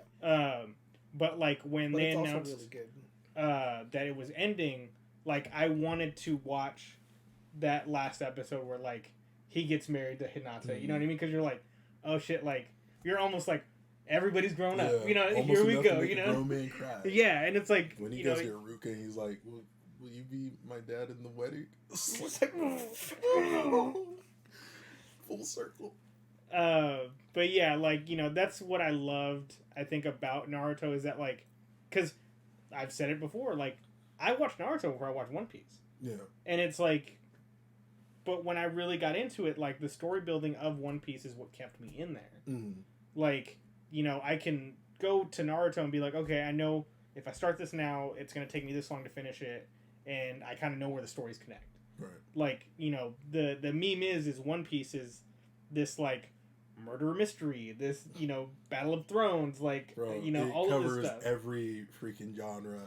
But like when they announced really good. That it was ending, like I wanted to watch that last episode where like he gets married to Hinata. You know what I mean? Because you're like, oh shit, like you're almost like every's grown up. You know, here we go. You know, grown man cry. Yeah, and it's like when he goes to Iruka, he's like, will you be my dad in the wedding? It's like full circle. But yeah, like, you know, that's what I loved, I think, about Naruto is that, like, because I've said it before, like, I watched Naruto before I watched One Piece. Yeah. And it's like, but when I really got into it, like, the story building of One Piece is what kept me in there. Like, you know, I can go to Naruto and be like, okay, I know if I start this now, it's going to take me this long to finish it, and I kind of know where the stories connect. Right. Like, you know, the meme is One Piece is this, like, murder mystery, this, you know, Battle of Thrones, like, bro, you know, all of this stuff. It covers every freaking genre.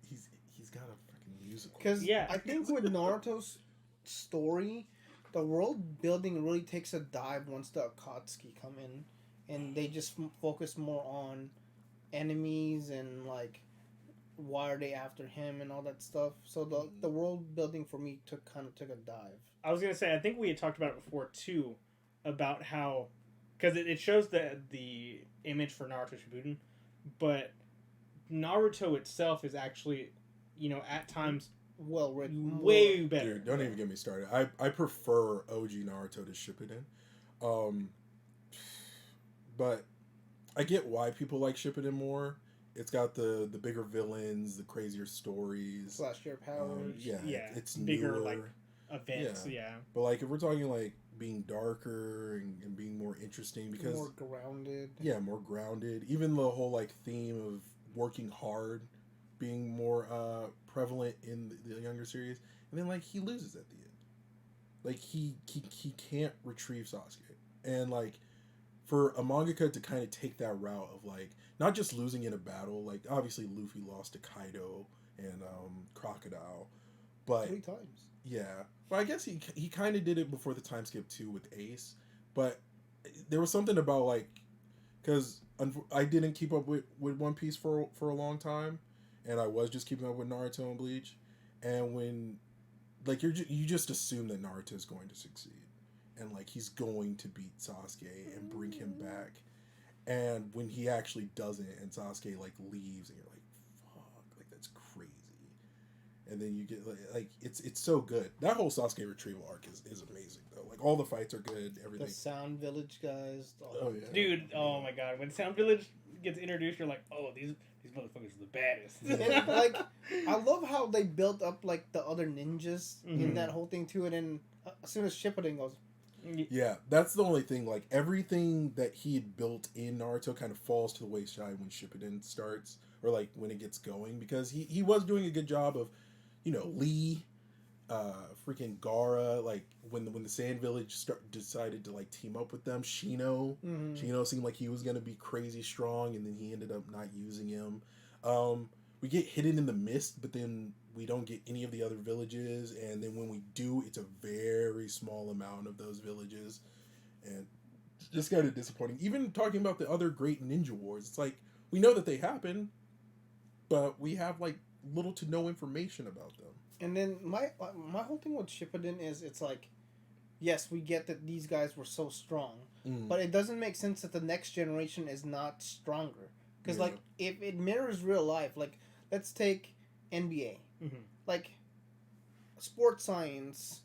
He's got a freaking musical. Because I think with Naruto's story, the world building really takes a dive once the Akatsuki come in, and they just focus more on enemies and like why are they after him and all that stuff. So the world building for me took a dive. I was gonna say I think we had talked about it before too, about how because it shows the image for Naruto Shippuden, but Naruto itself is actually, at times well written, way better. Dude, don't even get me started. I prefer OG Naruto to Shippuden, but I get why people like Shippuden more. It's got the bigger villains, the crazier stories, flashier powers. It's bigger newer. like events. Yeah. But like if we're talking like being darker and being more interesting, because more grounded. Yeah, more grounded. Even the whole like theme of working hard being more prevalent in the younger series, and then like he loses at the end. Like he can't retrieve Sasuke, and like for a mangaka to kind of take that route of like not just losing in a battle, like obviously Luffy lost to Kaido and Crocodile, but 3 times. Yeah, well I guess he kind of did it before the time skip too with Ace, but there was something about like because I didn't keep up with One Piece for a long time, and I was just keeping up with Naruto and Bleach, and when like you just assume that Naruto is going to succeed, and like he's going to beat Sasuke and bring him back, and when he actually doesn't, and Sasuke like leaves, and you're like, fuck, like that's crazy, and then you get like it's so good. That whole Sasuke retrieval arc is amazing though. Like all the fights are good, everything. The Sound Village guys. Oh yeah, Dude. Oh my god, when Sound Village gets introduced, you're like, oh, these motherfuckers are the baddest. And, like, I love how they built up like the other ninjas in that whole thing too, and then as soon as Shippuden goes, yeah, that's the only thing. Like everything that he had built in Naruto kind of falls to the wayside when Shippuden starts, or like when it gets going, because he was doing a good job of, Lee, freaking Gaara. Like when the Sand Village decided to like team up with them, Shino. Shino seemed like he was gonna be crazy strong, and then he ended up not using him. We get Hidden in the Mist, but then we don't get any of the other villages, and then when we do, it's a very small amount of those villages, and it's just kind of disappointing. Even talking about the other great ninja wars, it's like we know that they happen, but we have like little to no information about them. And then my whole thing with Shippuden is it's like, yes, we get that these guys were so strong, but it doesn't make sense that the next generation is not stronger. Because like if it mirrors real life, like let's take NBA, like sports science,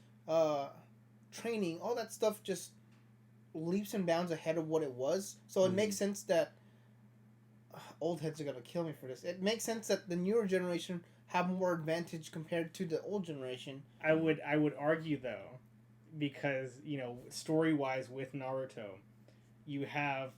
training, all that stuff just leaps and bounds ahead of what it was. So it makes sense that old heads are gonna kill me for this. It makes sense that the newer generation have more advantage compared to the old generation. I would argue though, because story wise with Naruto, you have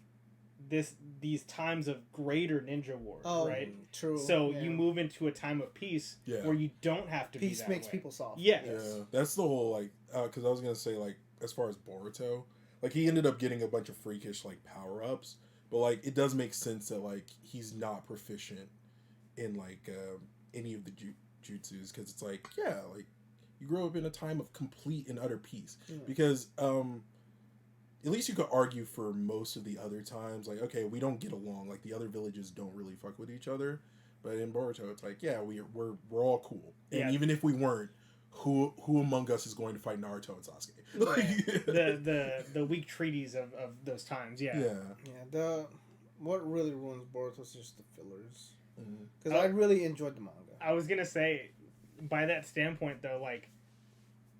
these times of greater ninja wars, right? True. So you move into a time of peace where you don't have to peace be that makes way. people soft. Yes. Yeah, that's the whole like because I was gonna say like as far as Boruto, like he ended up getting a bunch of freakish like power ups, but like it does make sense that like he's not proficient in like any of the jutsus, because it's like like you grow up in a time of complete and utter peace, because at least you could argue for most of the other times, like, okay, we don't get along, like the other villages don't really fuck with each other, but in Boruto it's like, yeah, we're all cool, and even if we weren't, who among us is going to fight Naruto and Sasuke? the weak treaties of those times. What really ruins Boruto is just the fillers, because I really enjoyed the manga. I was gonna say, by that standpoint though, like,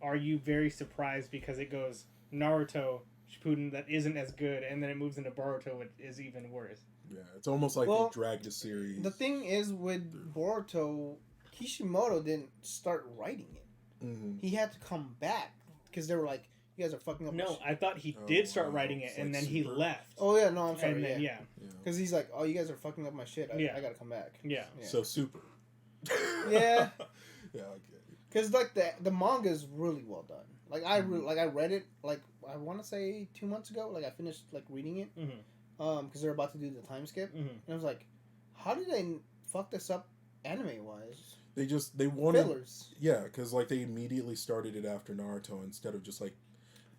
are you very surprised because it goes Naruto Shippuden that isn't as good, and then it moves into Boruto, which is even worse? Yeah, it's almost like they dragged the series. The thing is with Boruto, Kishimoto didn't start writing it. He had to come back because they were like, "You guys are fucking up." No, I thought he did start writing it, and then he left. Oh yeah, no, I'm sorry. And then, because he's like, "Oh, you guys are fucking up my shit. I gotta come back." Yeah. So super. Yeah. Yeah, okay. Because like the manga is really well done. Like I read it like I want to say 2 months ago. Like I finished like reading it. Because they're about to do the time skip, and I was like, how did they fuck this up anime wise? They wanted fillers. Yeah, because like they immediately started it after Naruto instead of just like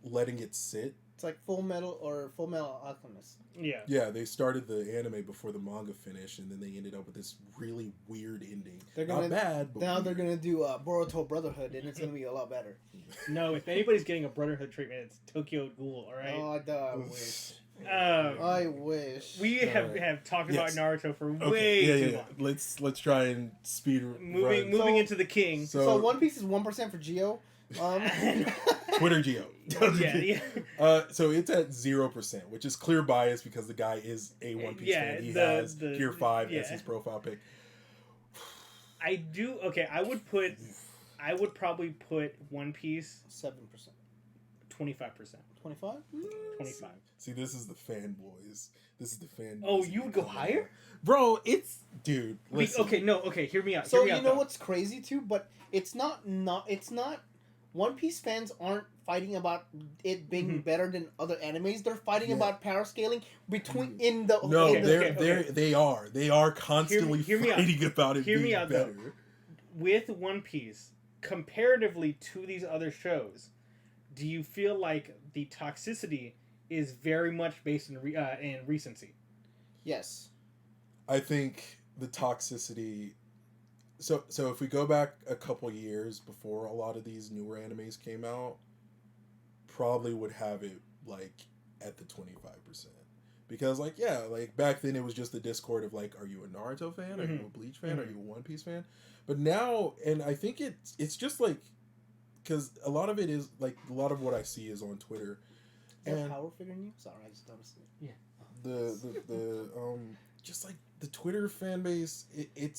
letting it sit. It's like Full Metal or Full Metal Alchemist. Yeah. Yeah, they started the anime before the manga finished, and then they ended up with this really weird ending. They're gonna, Not bad, but now weird. they're gonna do Boruto Brotherhood, and it's gonna be a lot better. No, if anybody's getting a Brotherhood treatment, it's Tokyo Ghoul. All right. Oh, I wish. Um, I wish. We have talked about Naruto for Okay, way too long. Let's try and speed Moving So- into the king. So One Piece is 1% for Geo. Twitter Geo. yeah. So it's at 0%, which is clear bias because the guy is a One Piece fan. He has Gear 5 as his profile pic. I do. Okay, I would probably put One Piece 7%. 25%. 25? 25. See, this is the fanboys. This is the fanboys. Oh, you would go higher? Bro, it's... Dude, listen. Okay, hear me out. So hear me you know out, what's crazy too, but it's not. One Piece fans aren't fighting about it being better than other animes. They're fighting about power scaling between in the. No, in the, they are constantly fighting about it being better. Though. With One Piece, comparatively to these other shows, do you feel like the toxicity is very much based in recency? Yes. I think the toxicity. So if we go back a couple years before a lot of these newer animes came out, probably would have it like at the 25%. Because like back then it was just the discord of like, are you a Naruto fan? Are you a Bleach fan? Are you a One Piece fan? But now, and I think it's just like, because a lot of it is like, a lot of what I see is on Twitter. Is there a power figure in you? Sorry, I just noticed it. Yeah. The just like the Twitter fan base, it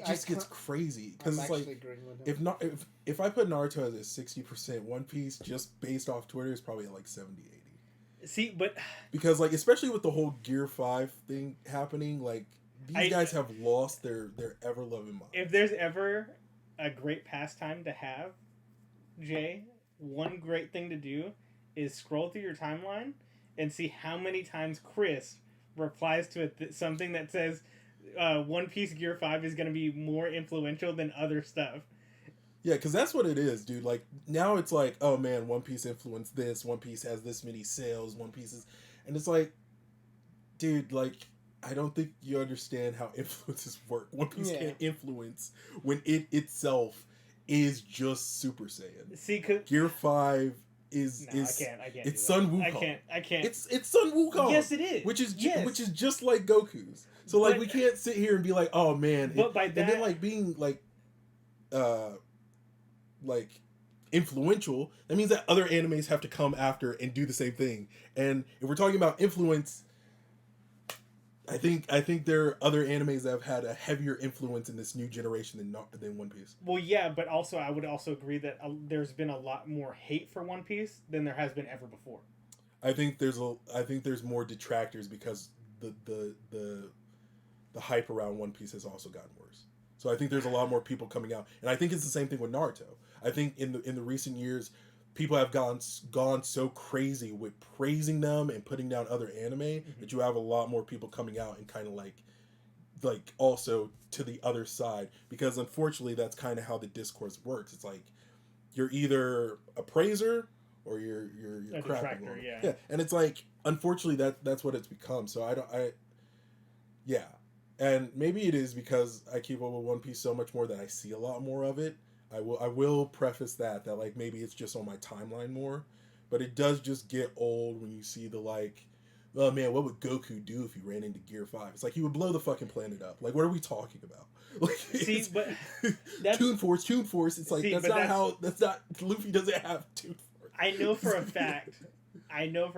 just gets crazy because it's like if I put Naruto as a 60%, One Piece just based off Twitter is probably at like 70, 80. See, but because like especially with the whole Gear 5 thing happening, like these guys have lost their ever loving mind. If there's ever a great pastime to have, Jay, one great thing to do is scroll through your timeline and see how many times Chris replies to something that says One Piece Gear 5 is going to be more influential than other stuff. Yeah, because that's what it is, dude. Like, now it's like, oh man, One Piece influenced this, One Piece has this many sales, One Piece is... And it's like, dude, like, I don't think you understand how influences work. One Piece can't influence when it itself is just Super Saiyan. See, Gear 5... I can't. It's Sun Wukong. I can't. It's Sun Wukong. Yes, it is. Which is just like Goku's. So like we can't sit here and be like, oh man. But by that, and then like being like influential, that means that other animes have to come after and do the same thing. And if we're talking about influence, I think there are other animes that have had a heavier influence in this new generation than One Piece. Well, yeah, but also I would also agree that there's been a lot more hate for One Piece than there has been ever before. I think there's more detractors because the hype around One Piece has also gotten worse. So I think there's a lot more people coming out, and I think it's the same thing with Naruto. I think in the recent years, people have gone so crazy with praising them and putting down other anime that you have a lot more people coming out and kind of like also to the other side, because unfortunately that's kind of how the discourse works. It's like you're either a praiser or you're a detractor, yeah, and it's like unfortunately that's what it's become. So and maybe it is because I keep up with One Piece so much more that I see a lot more of it. I will preface that like maybe it's just on my timeline more, but it does just get old when you see the like, oh man, what would Goku do if he ran into Gear 5? It's like he would blow the fucking planet up. Like, what are we talking about? Like, see, but that's, Toon Force. It's like that's not Luffy doesn't have Toon Force. I know for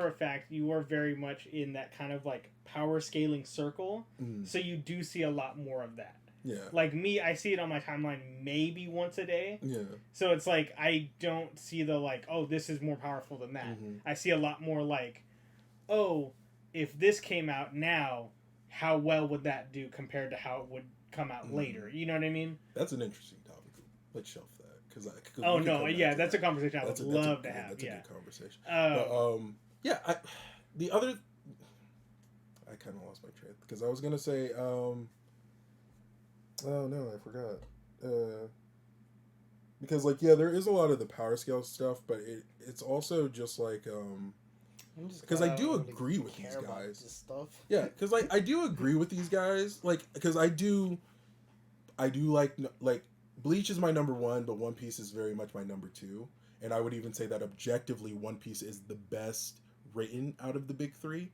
a fact you are very much in that kind of like power scaling circle, so you do see a lot more of that. Yeah. Like me, I see it on my timeline maybe once a day. Yeah. So it's like I don't see the like, oh, this is more powerful than that. I see a lot more like, oh, if this came out now, how well would that do compared to how it would come out later? You know what I mean? That's an interesting topic. Let's shelf that because that's a conversation I would love to have. That's a good conversation. I kind of lost my train because I was gonna say. Oh no, I forgot. because like yeah, there is a lot of the power scale stuff, but it's also just like because I do agree with these guys. This stuff. Yeah, because like I do agree with these guys, like because I do like Bleach is my number one, but One Piece is very much my number two, and I would even say that objectively, One Piece is the best written out of the big three.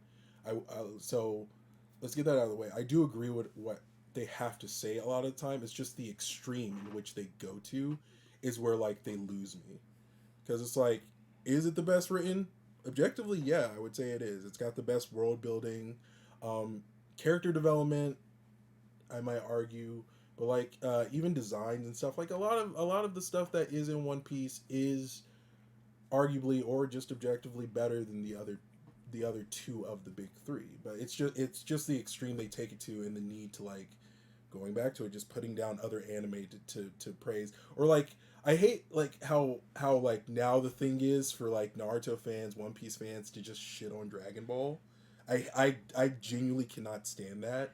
So let's get that out of the way. I do agree with what they have to say a lot of the time. It's just the extreme in which they go to is where like they lose me, because it's like, is it the best written? Objectively, yeah, I would say it is. It's got the best world building, character development, I might argue, but like even designs and stuff. Like a lot of the stuff that is in One Piece is arguably or just objectively better than the other two of the big three. But it's just the extreme they take it to, and the need to like going back to it, just putting down other anime to praise, or like I hate like how like now the thing is for like Naruto fans, One Piece fans to just shit on Dragon Ball. I genuinely cannot stand that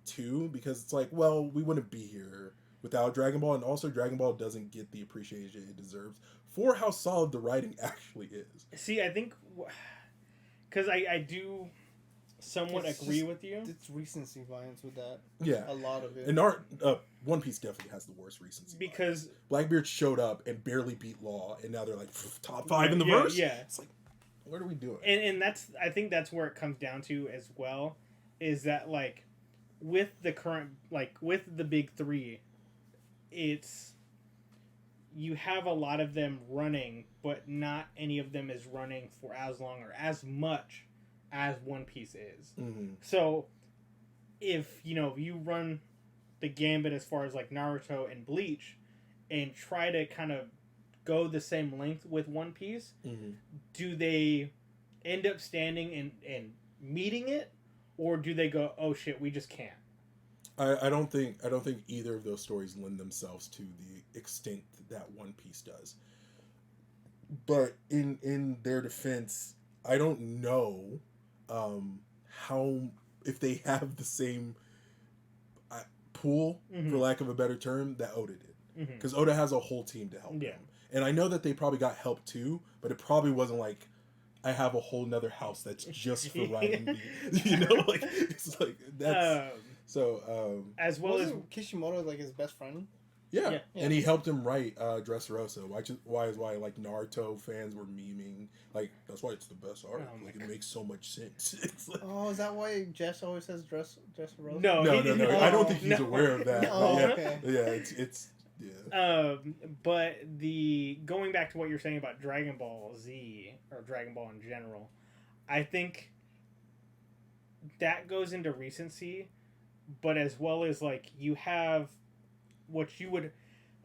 too, because it's like, well, we wouldn't be here without Dragon Ball, and also Dragon Ball doesn't get the appreciation it deserves for how solid the writing actually is. See, I think because I do somewhat agree with you. It's recency bias with that. Yeah, a lot of it. And One Piece definitely has the worst recency because bias. Blackbeard showed up and barely beat Law, and now they're like top 5 in the verse. Yeah, it's like, what are we doing? And I think that's where it comes down to as well, is that like with the current, like with the big three, it's you have a lot of them running, but not any of them is running for as long or as much as One Piece is. Mm-hmm. So if you run the gambit as far as like Naruto and Bleach and try to kind of go the same length with One Piece, mm-hmm. do they end up standing and meeting it, or do they go, oh shit, we just can't? I don't think either of those stories lend themselves to the extent that One Piece does. But in their defense, I don't know how, if they have the same pool, mm-hmm. for lack of a better term, that Oda did. Because Mm-hmm. Oda has a whole team to help him. And I know that they probably got help too, but it probably wasn't like, I have a whole nother house that's just for writing me. Like, it's like, that's... as well as Kishimoto, like his best friend. Yeah. And he helped him write Dressrosa, which is why like Naruto fans were memeing, like, that's why it's the best arc. Like, it makes so much sense. It's like, is that why Jess always says Dressrosa? No. I don't think he's aware of that. Okay. Yeah, it's yeah. But going back to what you're saying about Dragon Ball Z or Dragon Ball in general, I think that goes into recency, but as well as like you have what you would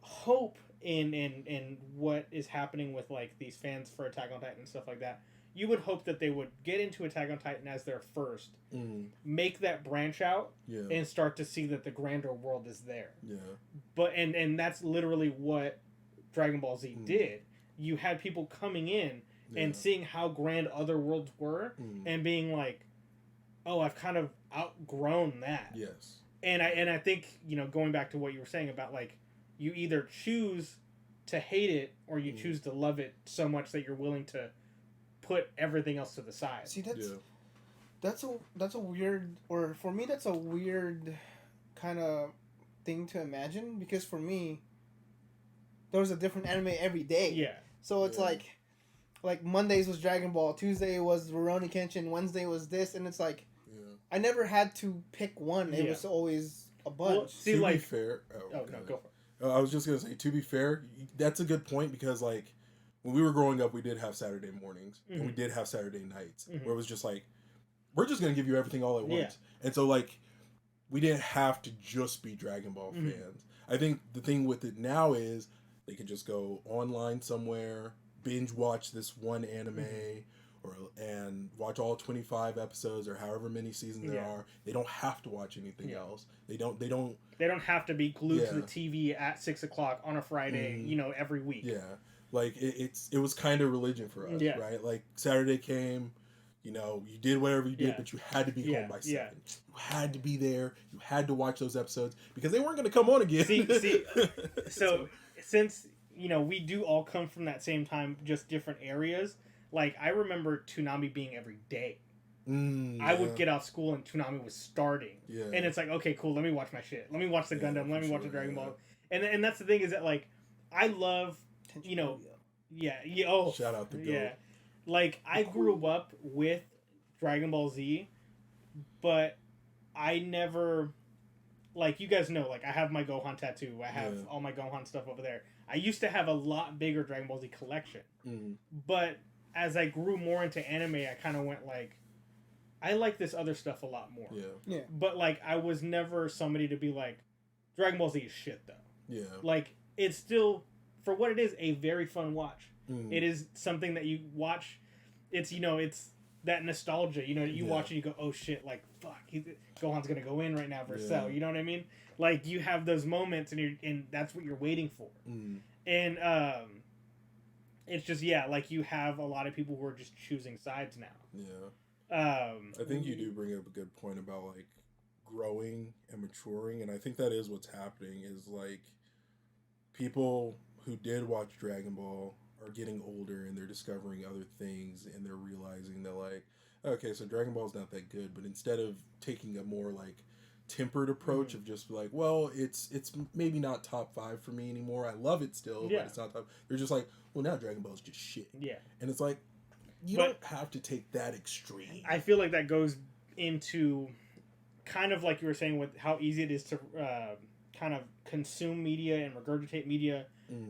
hope in what is happening with like these fans for Attack on Titan and stuff like that. You would hope that they would get into Attack on Titan as their first, make that branch out, and start to see that the grander world is there. Yeah. But and that's literally what Dragon Ball Z did. You had people coming in and seeing how grand other worlds were, and being like, "Oh, I've kind of outgrown that." Yes. And I think going back to what you were saying about like you either choose to hate it or you choose to love it so much that you're willing to put everything else to the side. See, that's a weird, or for me that's a weird kind of thing to imagine, because for me there was a different anime every day. Yeah. So it's like Mondays was Dragon Ball, Tuesday was Rurouni Kenshin, Wednesday was this, and it's like I never had to pick one. It was always a bunch. Well, see, to be fair, no, go for it. I was just gonna say, to be fair, that's a good point, because like when we were growing up, we did have Saturday mornings and we did have Saturday nights where it was just like, we're just gonna give you everything all at once. And so like we didn't have to just be Dragon Ball fans. I think the thing with it now is they can just go online somewhere, binge watch this one anime, and watch all 25 episodes or however many seasons there are. They don't have to watch anything else. They don't have to be glued to the TV at 6:00 on a Friday, every week. Yeah. Like it was kind of religion for us, right? Like Saturday came, you know, you did whatever you did, Yeah. but you had to be Yeah, home by 7. yeah. You had to be there. You had to watch those episodes because they weren't going to come on again. See, so since, you know, we do all come from that same time, just different areas, like, I remember Toonami being every day. I would get out school and Toonami was starting. Yeah. And it's like, okay, cool, let me watch my shit. Let me watch the Gundam, let me watch the Dragon Ball. And that's the thing is that, like, I love, you know, shout out to Go. Yeah. Like, I grew up with Dragon Ball Z, but I never, like, you guys know, like, I have my Gohan tattoo. I have all my Gohan stuff over there. I used to have a lot bigger Dragon Ball Z collection. But as I grew more into anime, I kind of went, like, I like this other stuff a lot more. Yeah. But, like, I was never somebody to be like, Dragon Ball Z is shit, though. Yeah. Like, it's still, for what it is, a very fun watch. It is something that you watch. It's, you know, it's that nostalgia. You know, you watch it, you go, oh shit, like, fuck, Gohan's gonna go in right now for Cell. You know what I mean? Like, you have those moments, and that's what you're waiting for. And it's just, like, you have a lot of people who are just choosing sides now. Yeah. I think you do bring up a good point about, like, growing and maturing, and I think that is what's happening. Is like, people who did watch Dragon Ball are getting older and they're discovering other things, and they're realizing that, like, okay, so Dragon Ball's not that good, but instead of taking a more, like, tempered approach of just like, well, it's maybe not top 5 for me anymore, I love it still, but it's not top, they're just like, well, now Dragon Ball's just shit. And it's like, you don't have to take that extreme. I feel like that goes into kind of like you were saying with how easy it is to kind of consume media and regurgitate media,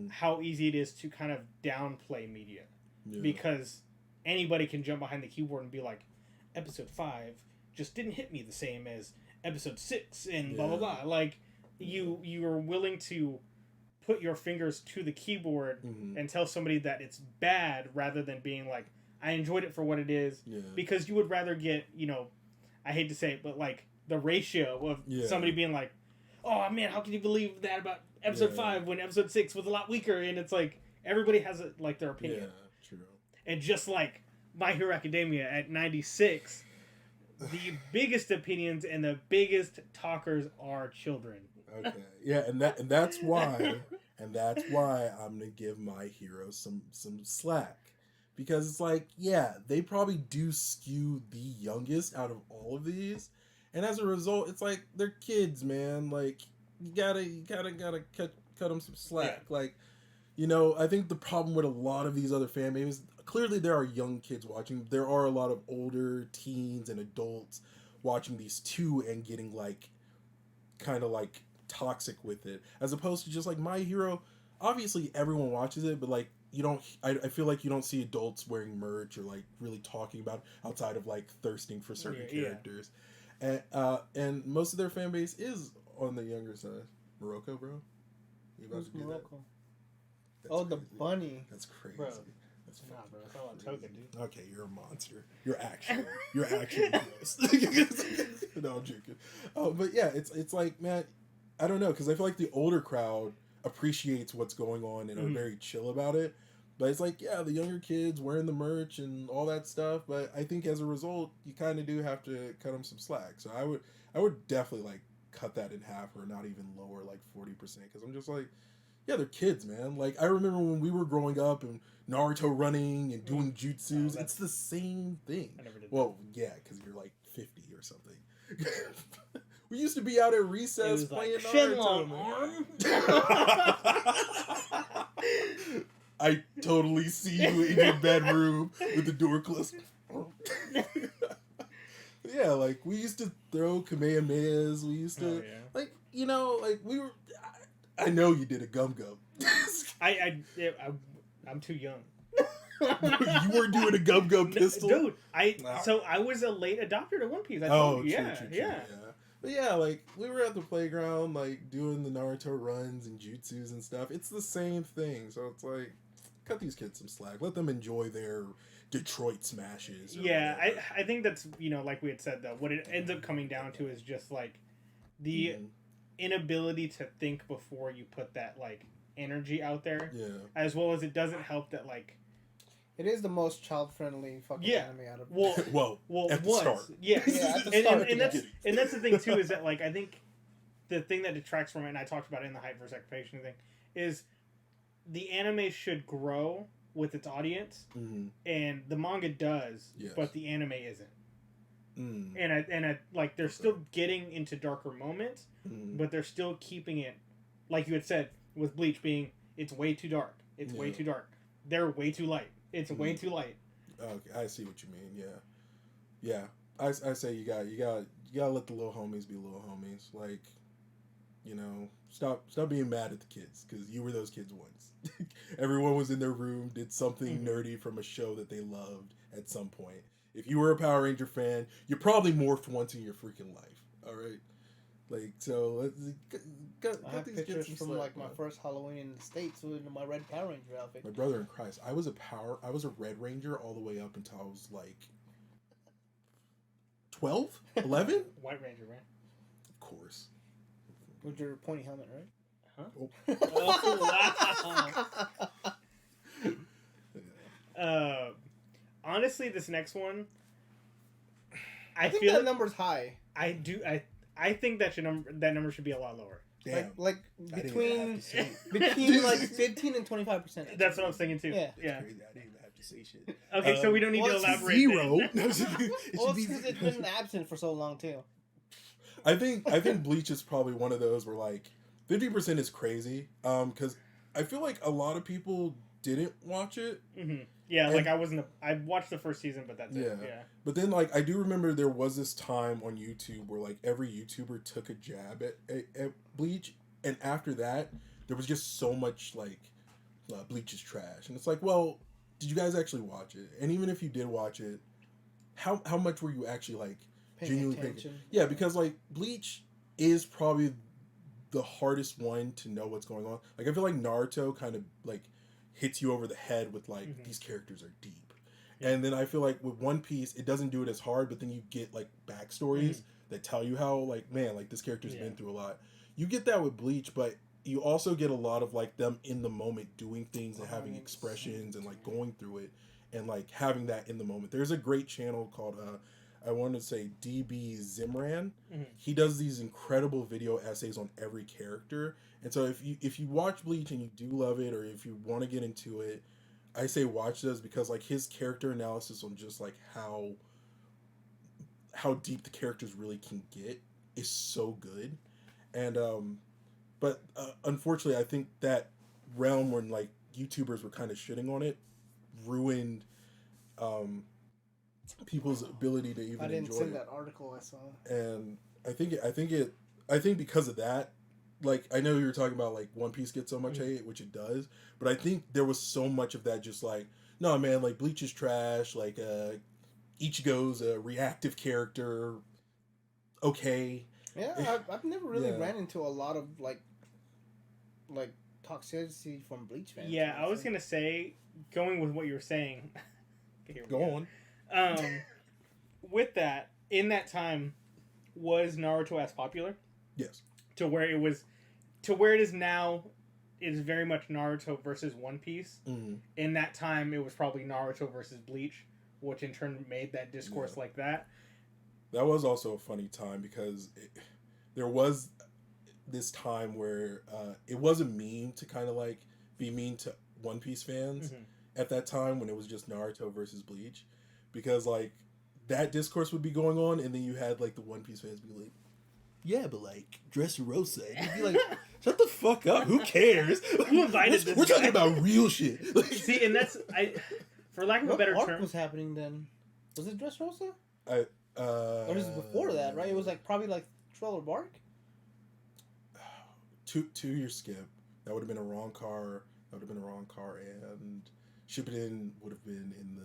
how easy it is to kind of downplay media. Because anybody can jump behind the keyboard and be like, episode 5 just didn't hit me the same as episode 6 and blah blah blah. Like, you are willing to put your fingers to the keyboard and tell somebody that it's bad rather than being like, I enjoyed it for what it is. Because you would rather get, you know, I hate to say it, but like the ratio of somebody being like, oh man, how can you believe that about episode 5 when episode 6 was a lot weaker? And it's like, everybody has like their opinion. Yeah, true. And just like My Hero Academia at 96, the biggest opinions and the biggest talkers are children. Okay. Yeah, and that's why I'm gonna give My Hero some slack. Because it's like, yeah, they probably do skew the youngest out of all of these. And as a result, it's like, they're kids, man. Like, you gotta cut them some slack. Like, you know, I think the problem with a lot of these other fan bases, clearly there are young kids watching. There are a lot of older teens and adults watching these too and getting, like, kind of, like, toxic with it. As opposed to just, like, My Hero, obviously everyone watches it, but, like, you don't, I feel like you don't see adults wearing merch or, like, really talking about it outside of, like, thirsting for certain characters. And most of their fan base is on the younger side. Morocco, bro? You about to do Morocco? That? The bunny. That's crazy. Bro. That's nah, bro. It's all on token, dude. Okay, you're a monster. You're actually gross. No, I'm joking. But yeah, it's like, man, I don't know, because I feel like the older crowd appreciates what's going on and are very chill about it. But it's like, yeah, the younger kids wearing the merch and all that stuff. But I think as a result, you kind of do have to cut them some slack. So I would definitely, like, cut that in half or not even lower, like 40%. Because I'm just like, yeah, they're kids, man. Like, I remember when we were growing up and Naruto running and doing jutsus. It's the same thing. I never did well, yeah, because you're like 50 or something. We used to be out at recess playing like, Naruto. I totally see you in your bedroom with the door closed. Yeah, like, we used to throw Kamehamehas. We used to, like, you know, like, we were... I know you did a gum. I'm too young. You weren't doing a gum pistol? Dude, so I was a late adopter to One Piece. True. But yeah, like, we were at the playground, like, doing the Naruto runs and jutsus and stuff. It's the same thing. So it's like, cut these kids some slack. Let them enjoy their Detroit smashes. Yeah, I think that's, you know, like we had said, though, what it ends up coming down to is just, like, the inability to think before you put that, like, energy out there. Yeah. As well as it doesn't help that, like, It is the most child-friendly fucking anime out of. Well, at the once, start. yeah, Yeah, at the start. and that's the thing too, is that like I think the thing that detracts from it, and I talked about it in the hype versus expectation thing, is the anime should grow with its audience, and the manga does, but the anime isn't. And I like they're still getting into darker moments, but they're still keeping it, like you had said with Bleach being, it's way too dark. It's way too dark. They're way too light. It's way too light. Okay, I see what you mean. Yeah. I say you gotta let the little homies be little homies. Like, you know, stop being mad at the kids, because you were those kids once. Everyone was in their room, did something nerdy from a show that they loved at some point. If you were a Power Ranger fan, you probably morphed once in your freaking life. All right. Like, so I have pictures from like my first Halloween in the States with my red Power Ranger outfit. My brother in Christ, I was a Red Ranger all the way up until I was like 12, 11. White Ranger, right? Of course. With your pointy helmet, right? Huh? Oh, wow. Honestly, this next one, I think that number's high. I think that number should be a lot lower. Damn. Like between like 15 and 25%. That's what I was thinking too. Yeah. Crazy. I didn't even have to say shit. Okay, so we don't need to elaborate. Zero. Well, it's because it's been absent for so long too. I think Bleach is probably one of those where like 50% is crazy. Because I feel like a lot of people didn't watch it. Mm-hmm. Yeah, like I watched the first season, but that's it. Yeah. But then like I do remember there was this time on YouTube where like every YouTuber took a jab at Bleach, and after that there was just so much like Bleach is trash, and it's like, well, did you guys actually watch it? And even if you did watch it, how much were you actually like genuinely paying attention? Yeah, because like Bleach is probably the hardest one to know what's going on. Like I feel like Naruto kind of like hits you over the head with like these characters are deep, and then I feel like with One Piece it doesn't do it as hard, but then you get like backstories that tell you how like, man, like this character's been through a lot. You get that with Bleach, but you also get a lot of like them in the moment doing things and having expressions and like going through it and like having that in the moment. There's a great channel called I want to say DB Zimran. He does these incredible video essays on every character. And so if you watch Bleach and you do love it, or if you want to get into it, I say watch those, because like his character analysis on just like how deep the characters really can get is so good. And but unfortunately I think that realm when like YouTubers were kind of shitting on it ruined people's ability to even enjoy it. I didn't see that article I saw. And I think because of that, like I know you were talking about like One Piece gets so much hate, which it does, but I think there was so much of that just like, no man, like Bleach is trash, like Ichigo's a reactive character. Okay. Yeah, I've never really ran into a lot of like toxicity from Bleach fans. Yeah, I was gonna say, going with what you were saying. Go on. With that, in that time, was Naruto as popular? Yes. To where it is now, it is very much Naruto versus One Piece. In that time, it was probably Naruto versus Bleach, which in turn made that discourse like that. That was also a funny time, because there was this time where it was a meme to kind of like be mean to One Piece fans at that time, when it was just Naruto versus Bleach, because like that discourse would be going on, and then you had like the One Piece fans be like, yeah, but like Dressrosa, you'd be like, shut the fuck up, who cares? Who invited this We're guy? talking about real shit. See, and that's for lack of a better term. What was happening then? Was it Dressrosa? Or was it before that? Right, it was like probably like Trailer Bark. 2 years skip. That would have been a wrong car. And Shippuden would have been in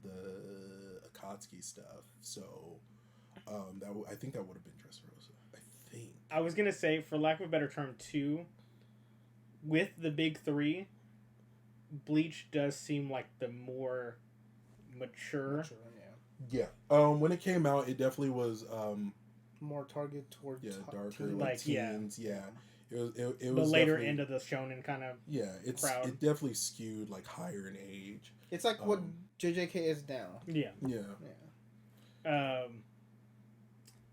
the Akatsuki stuff. So I think that would have been Dressrosa. I think. I was gonna say, for lack of a better term, 2, with the big 3, Bleach does seem like the more mature. Yeah. When it came out, it definitely was more targeted towards darker, teen. like teens. Yeah. It the was later end of the shonen kind of crowd. It definitely skewed like higher in age. It's like what JJK is now. Yeah. Yeah.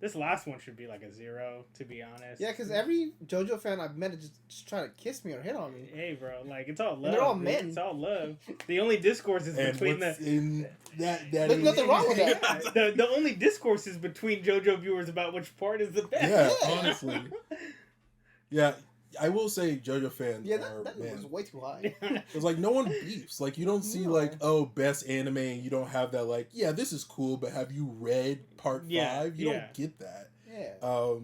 This last one should be like a 0, to be honest. Yeah, because every JoJo fan I've met is just trying to kiss me or hit on me. Hey, bro, like it's all love. And they're all dude. men. It's all love. The only discourse is between There's nothing wrong with that. the only discourse is between JoJo viewers about which part is the best. Yeah, honestly. Yeah, I will say JoJo fans are, that man. was way too high. It's like no one beefs. Like you don't see like, oh, best anime, and you don't have that like, yeah, this is cool, but have you read part 5? You don't get that. Yeah.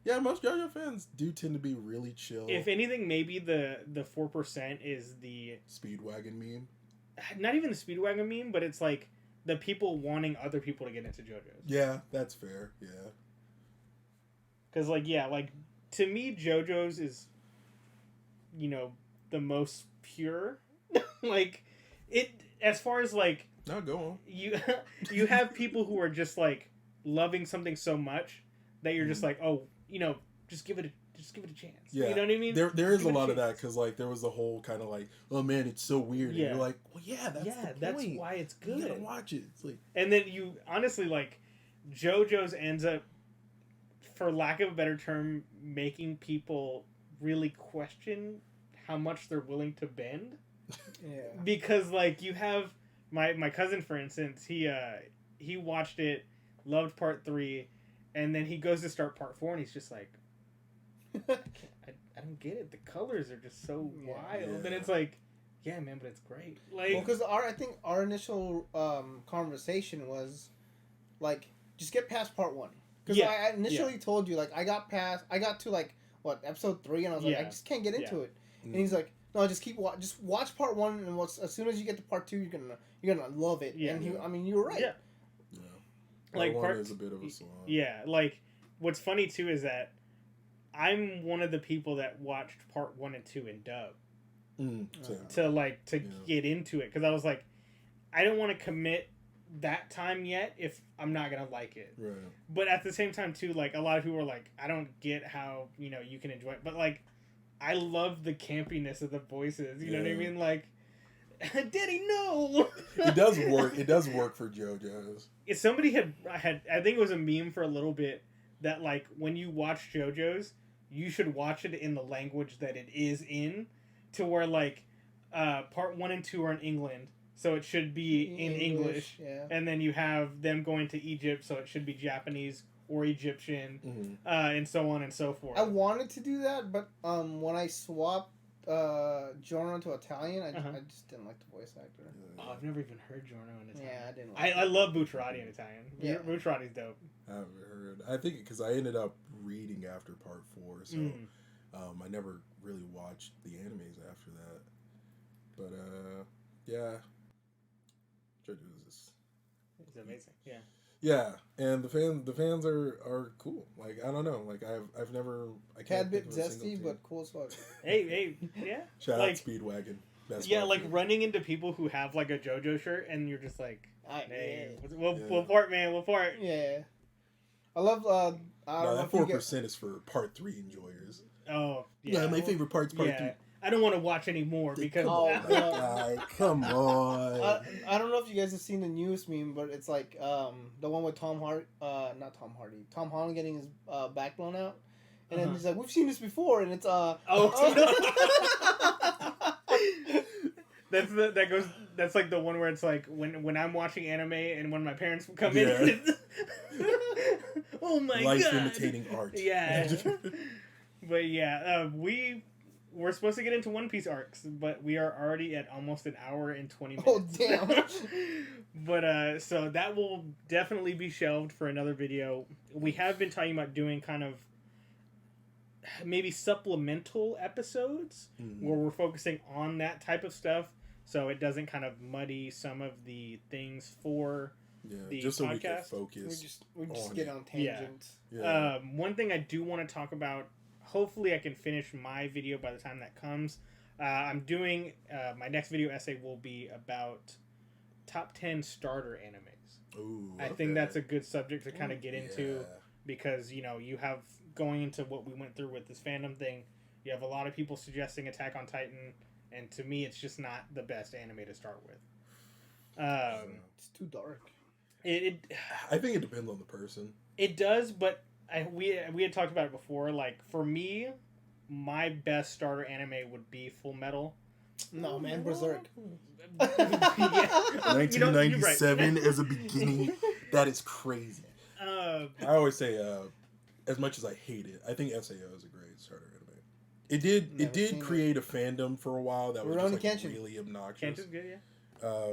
Yeah, most JoJo fans do tend to be really chill. If anything, maybe the 4% is the Speedwagon meme. Not even the Speedwagon meme, but it's like the people wanting other people to get into JoJo's. Yeah, that's fair. Yeah. Because like to me, JoJo's is, the most pure. Like it as far as like. No, go on. You have people who are just like loving something so much that you're just like, oh, just give it a chance. Yeah. You know what I mean? There is a lot of that because like there was the whole kind of like, oh man, it's so weird. Yeah. And you're like, well, yeah, that's the point. That's why it's good. You gotta watch it. It's like, and then you honestly like, JoJo's ends up, for lack of a better term, making people really question how much they're willing to bend. Yeah. Because like you have my cousin, for instance, he watched it, loved part 3, and then he goes to start part 4 and he's just like, I don't get it. The colors are just so wild. Yeah. And it's like, yeah, man, but it's great. Like, well, because I think our initial conversation was like, just get past part 1. Because I initially told you, like, I got to like what, episode 3, and I was like, I just can't get into it. And he's like, no, just just watch part 1, and as soon as you get to part 2, you're gonna love it. Yeah. And you were right. yeah. Like part 1 is a bit of a slog. Yeah, like what's funny too is that I'm one of the people that watched part 1 and 2 in dub to get into it, because I was like, I don't want to commit that time yet if I'm not gonna like it. Right. But at the same time too, like a lot of people are like, I don't get how you can enjoy it, but like I love the campiness of the voices. You know what I mean? Like, Daddy, no. It does work. It does work for JoJo's. If somebody had, I think it was a meme for a little bit that like when you watch JoJo's, you should watch it in the language that it is in, to where like part 1 and 2 are in England, so it should be in English. And then you have them going to Egypt, so it should be Japanese or Egyptian, and so on and so forth. I wanted to do that, but when I swapped Giorno to Italian, I just didn't like the voice actor. Oh, I've never even heard Giorno in Italian. Yeah, I didn't like I love Bucciarati in Italian. Yeah. Bucciarati's dope. I haven't heard. I think because I ended up reading after part 4, so I never really watched the animes after that. But yeah, JoJo's is It's amazing. Yeah. Yeah, and the fans are cool. Like I don't know, like I've never Tad bit zesty but cool as fuck. Hey, yeah. Shout like, out Speedwagon. Yeah, like running into people who have like a JoJo shirt and you're just like, hey, what part, man? What part? Yeah, I love. That 4% is for part 3 enjoyers. Oh, yeah. Yeah, my favorite part's part 3. I don't want to watch any more because. Come on. I don't know if you guys have seen the newest meme, but it's like the one with Tom Holland getting his back blown out, and then he's like, "We've seen this before," and it's That's like the one where it's like when I'm watching anime and when my parents come in. Oh my god! Life imitating art. Yeah. But yeah, we're supposed to get into One Piece arcs, but we are already at almost an hour and 20 minutes. Oh, damn. But, so that will definitely be shelved for another video. We have been talking about doing kind of maybe supplemental episodes where we're focusing on that type of stuff, so it doesn't kind of muddy some of the things for the just podcast. So we can focus. We just get on tangents. Yeah. One thing I do want to talk about, hopefully I can finish my video by the time that comes. I'm doing, my next video essay will be about top 10 starter animes. Ooh, I think that's a good subject to kind of get into, because, you have, going into what we went through with this fandom thing, You have a lot of people suggesting Attack on Titan, and to me, it's just not the best anime to start with. It's too dark. I think it depends on the person. It does, but we had talked about it before. Like, for me, my best starter anime would be Full Metal. No, man, Berserk. 1997 as a beginning. That is crazy. I always say, as much as I hate it, I think SAO is a great starter anime. It did create a fandom for a while that was just like really obnoxious. Kenshin's good, yeah.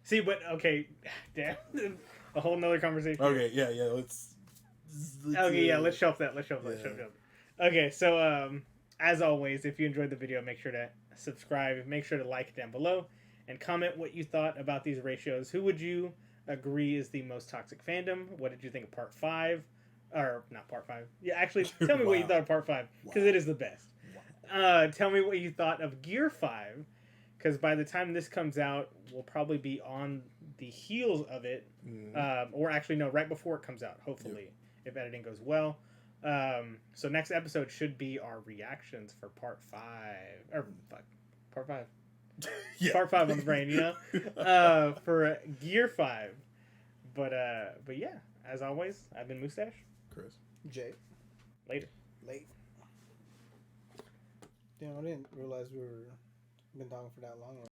See, but okay, damn, a whole nother conversation. Okay, yeah, let's shelf that. Let's shelf that. Okay, so as always, if you enjoyed the video, make sure to subscribe, make sure to like down below, and comment what you thought about these ratios. Who would you agree is the most toxic fandom? What did you think of Part 5? Or, not Part 5. Yeah, actually, tell me what you thought of Part 5, because it is the best. Wow. Tell me what you thought of Gear 5, because by the time this comes out, we'll probably be on the heels of it. Or actually, no, right before it comes out, hopefully, if editing goes well. So next episode should be our reactions for Part 5. Or, Part 5. Yeah. Part 5 on the brain, you know? For Gear 5. But yeah, as always, I've been Mustache. Chris. Jay. Later. Late. Damn, I didn't realize we were been talking for that long.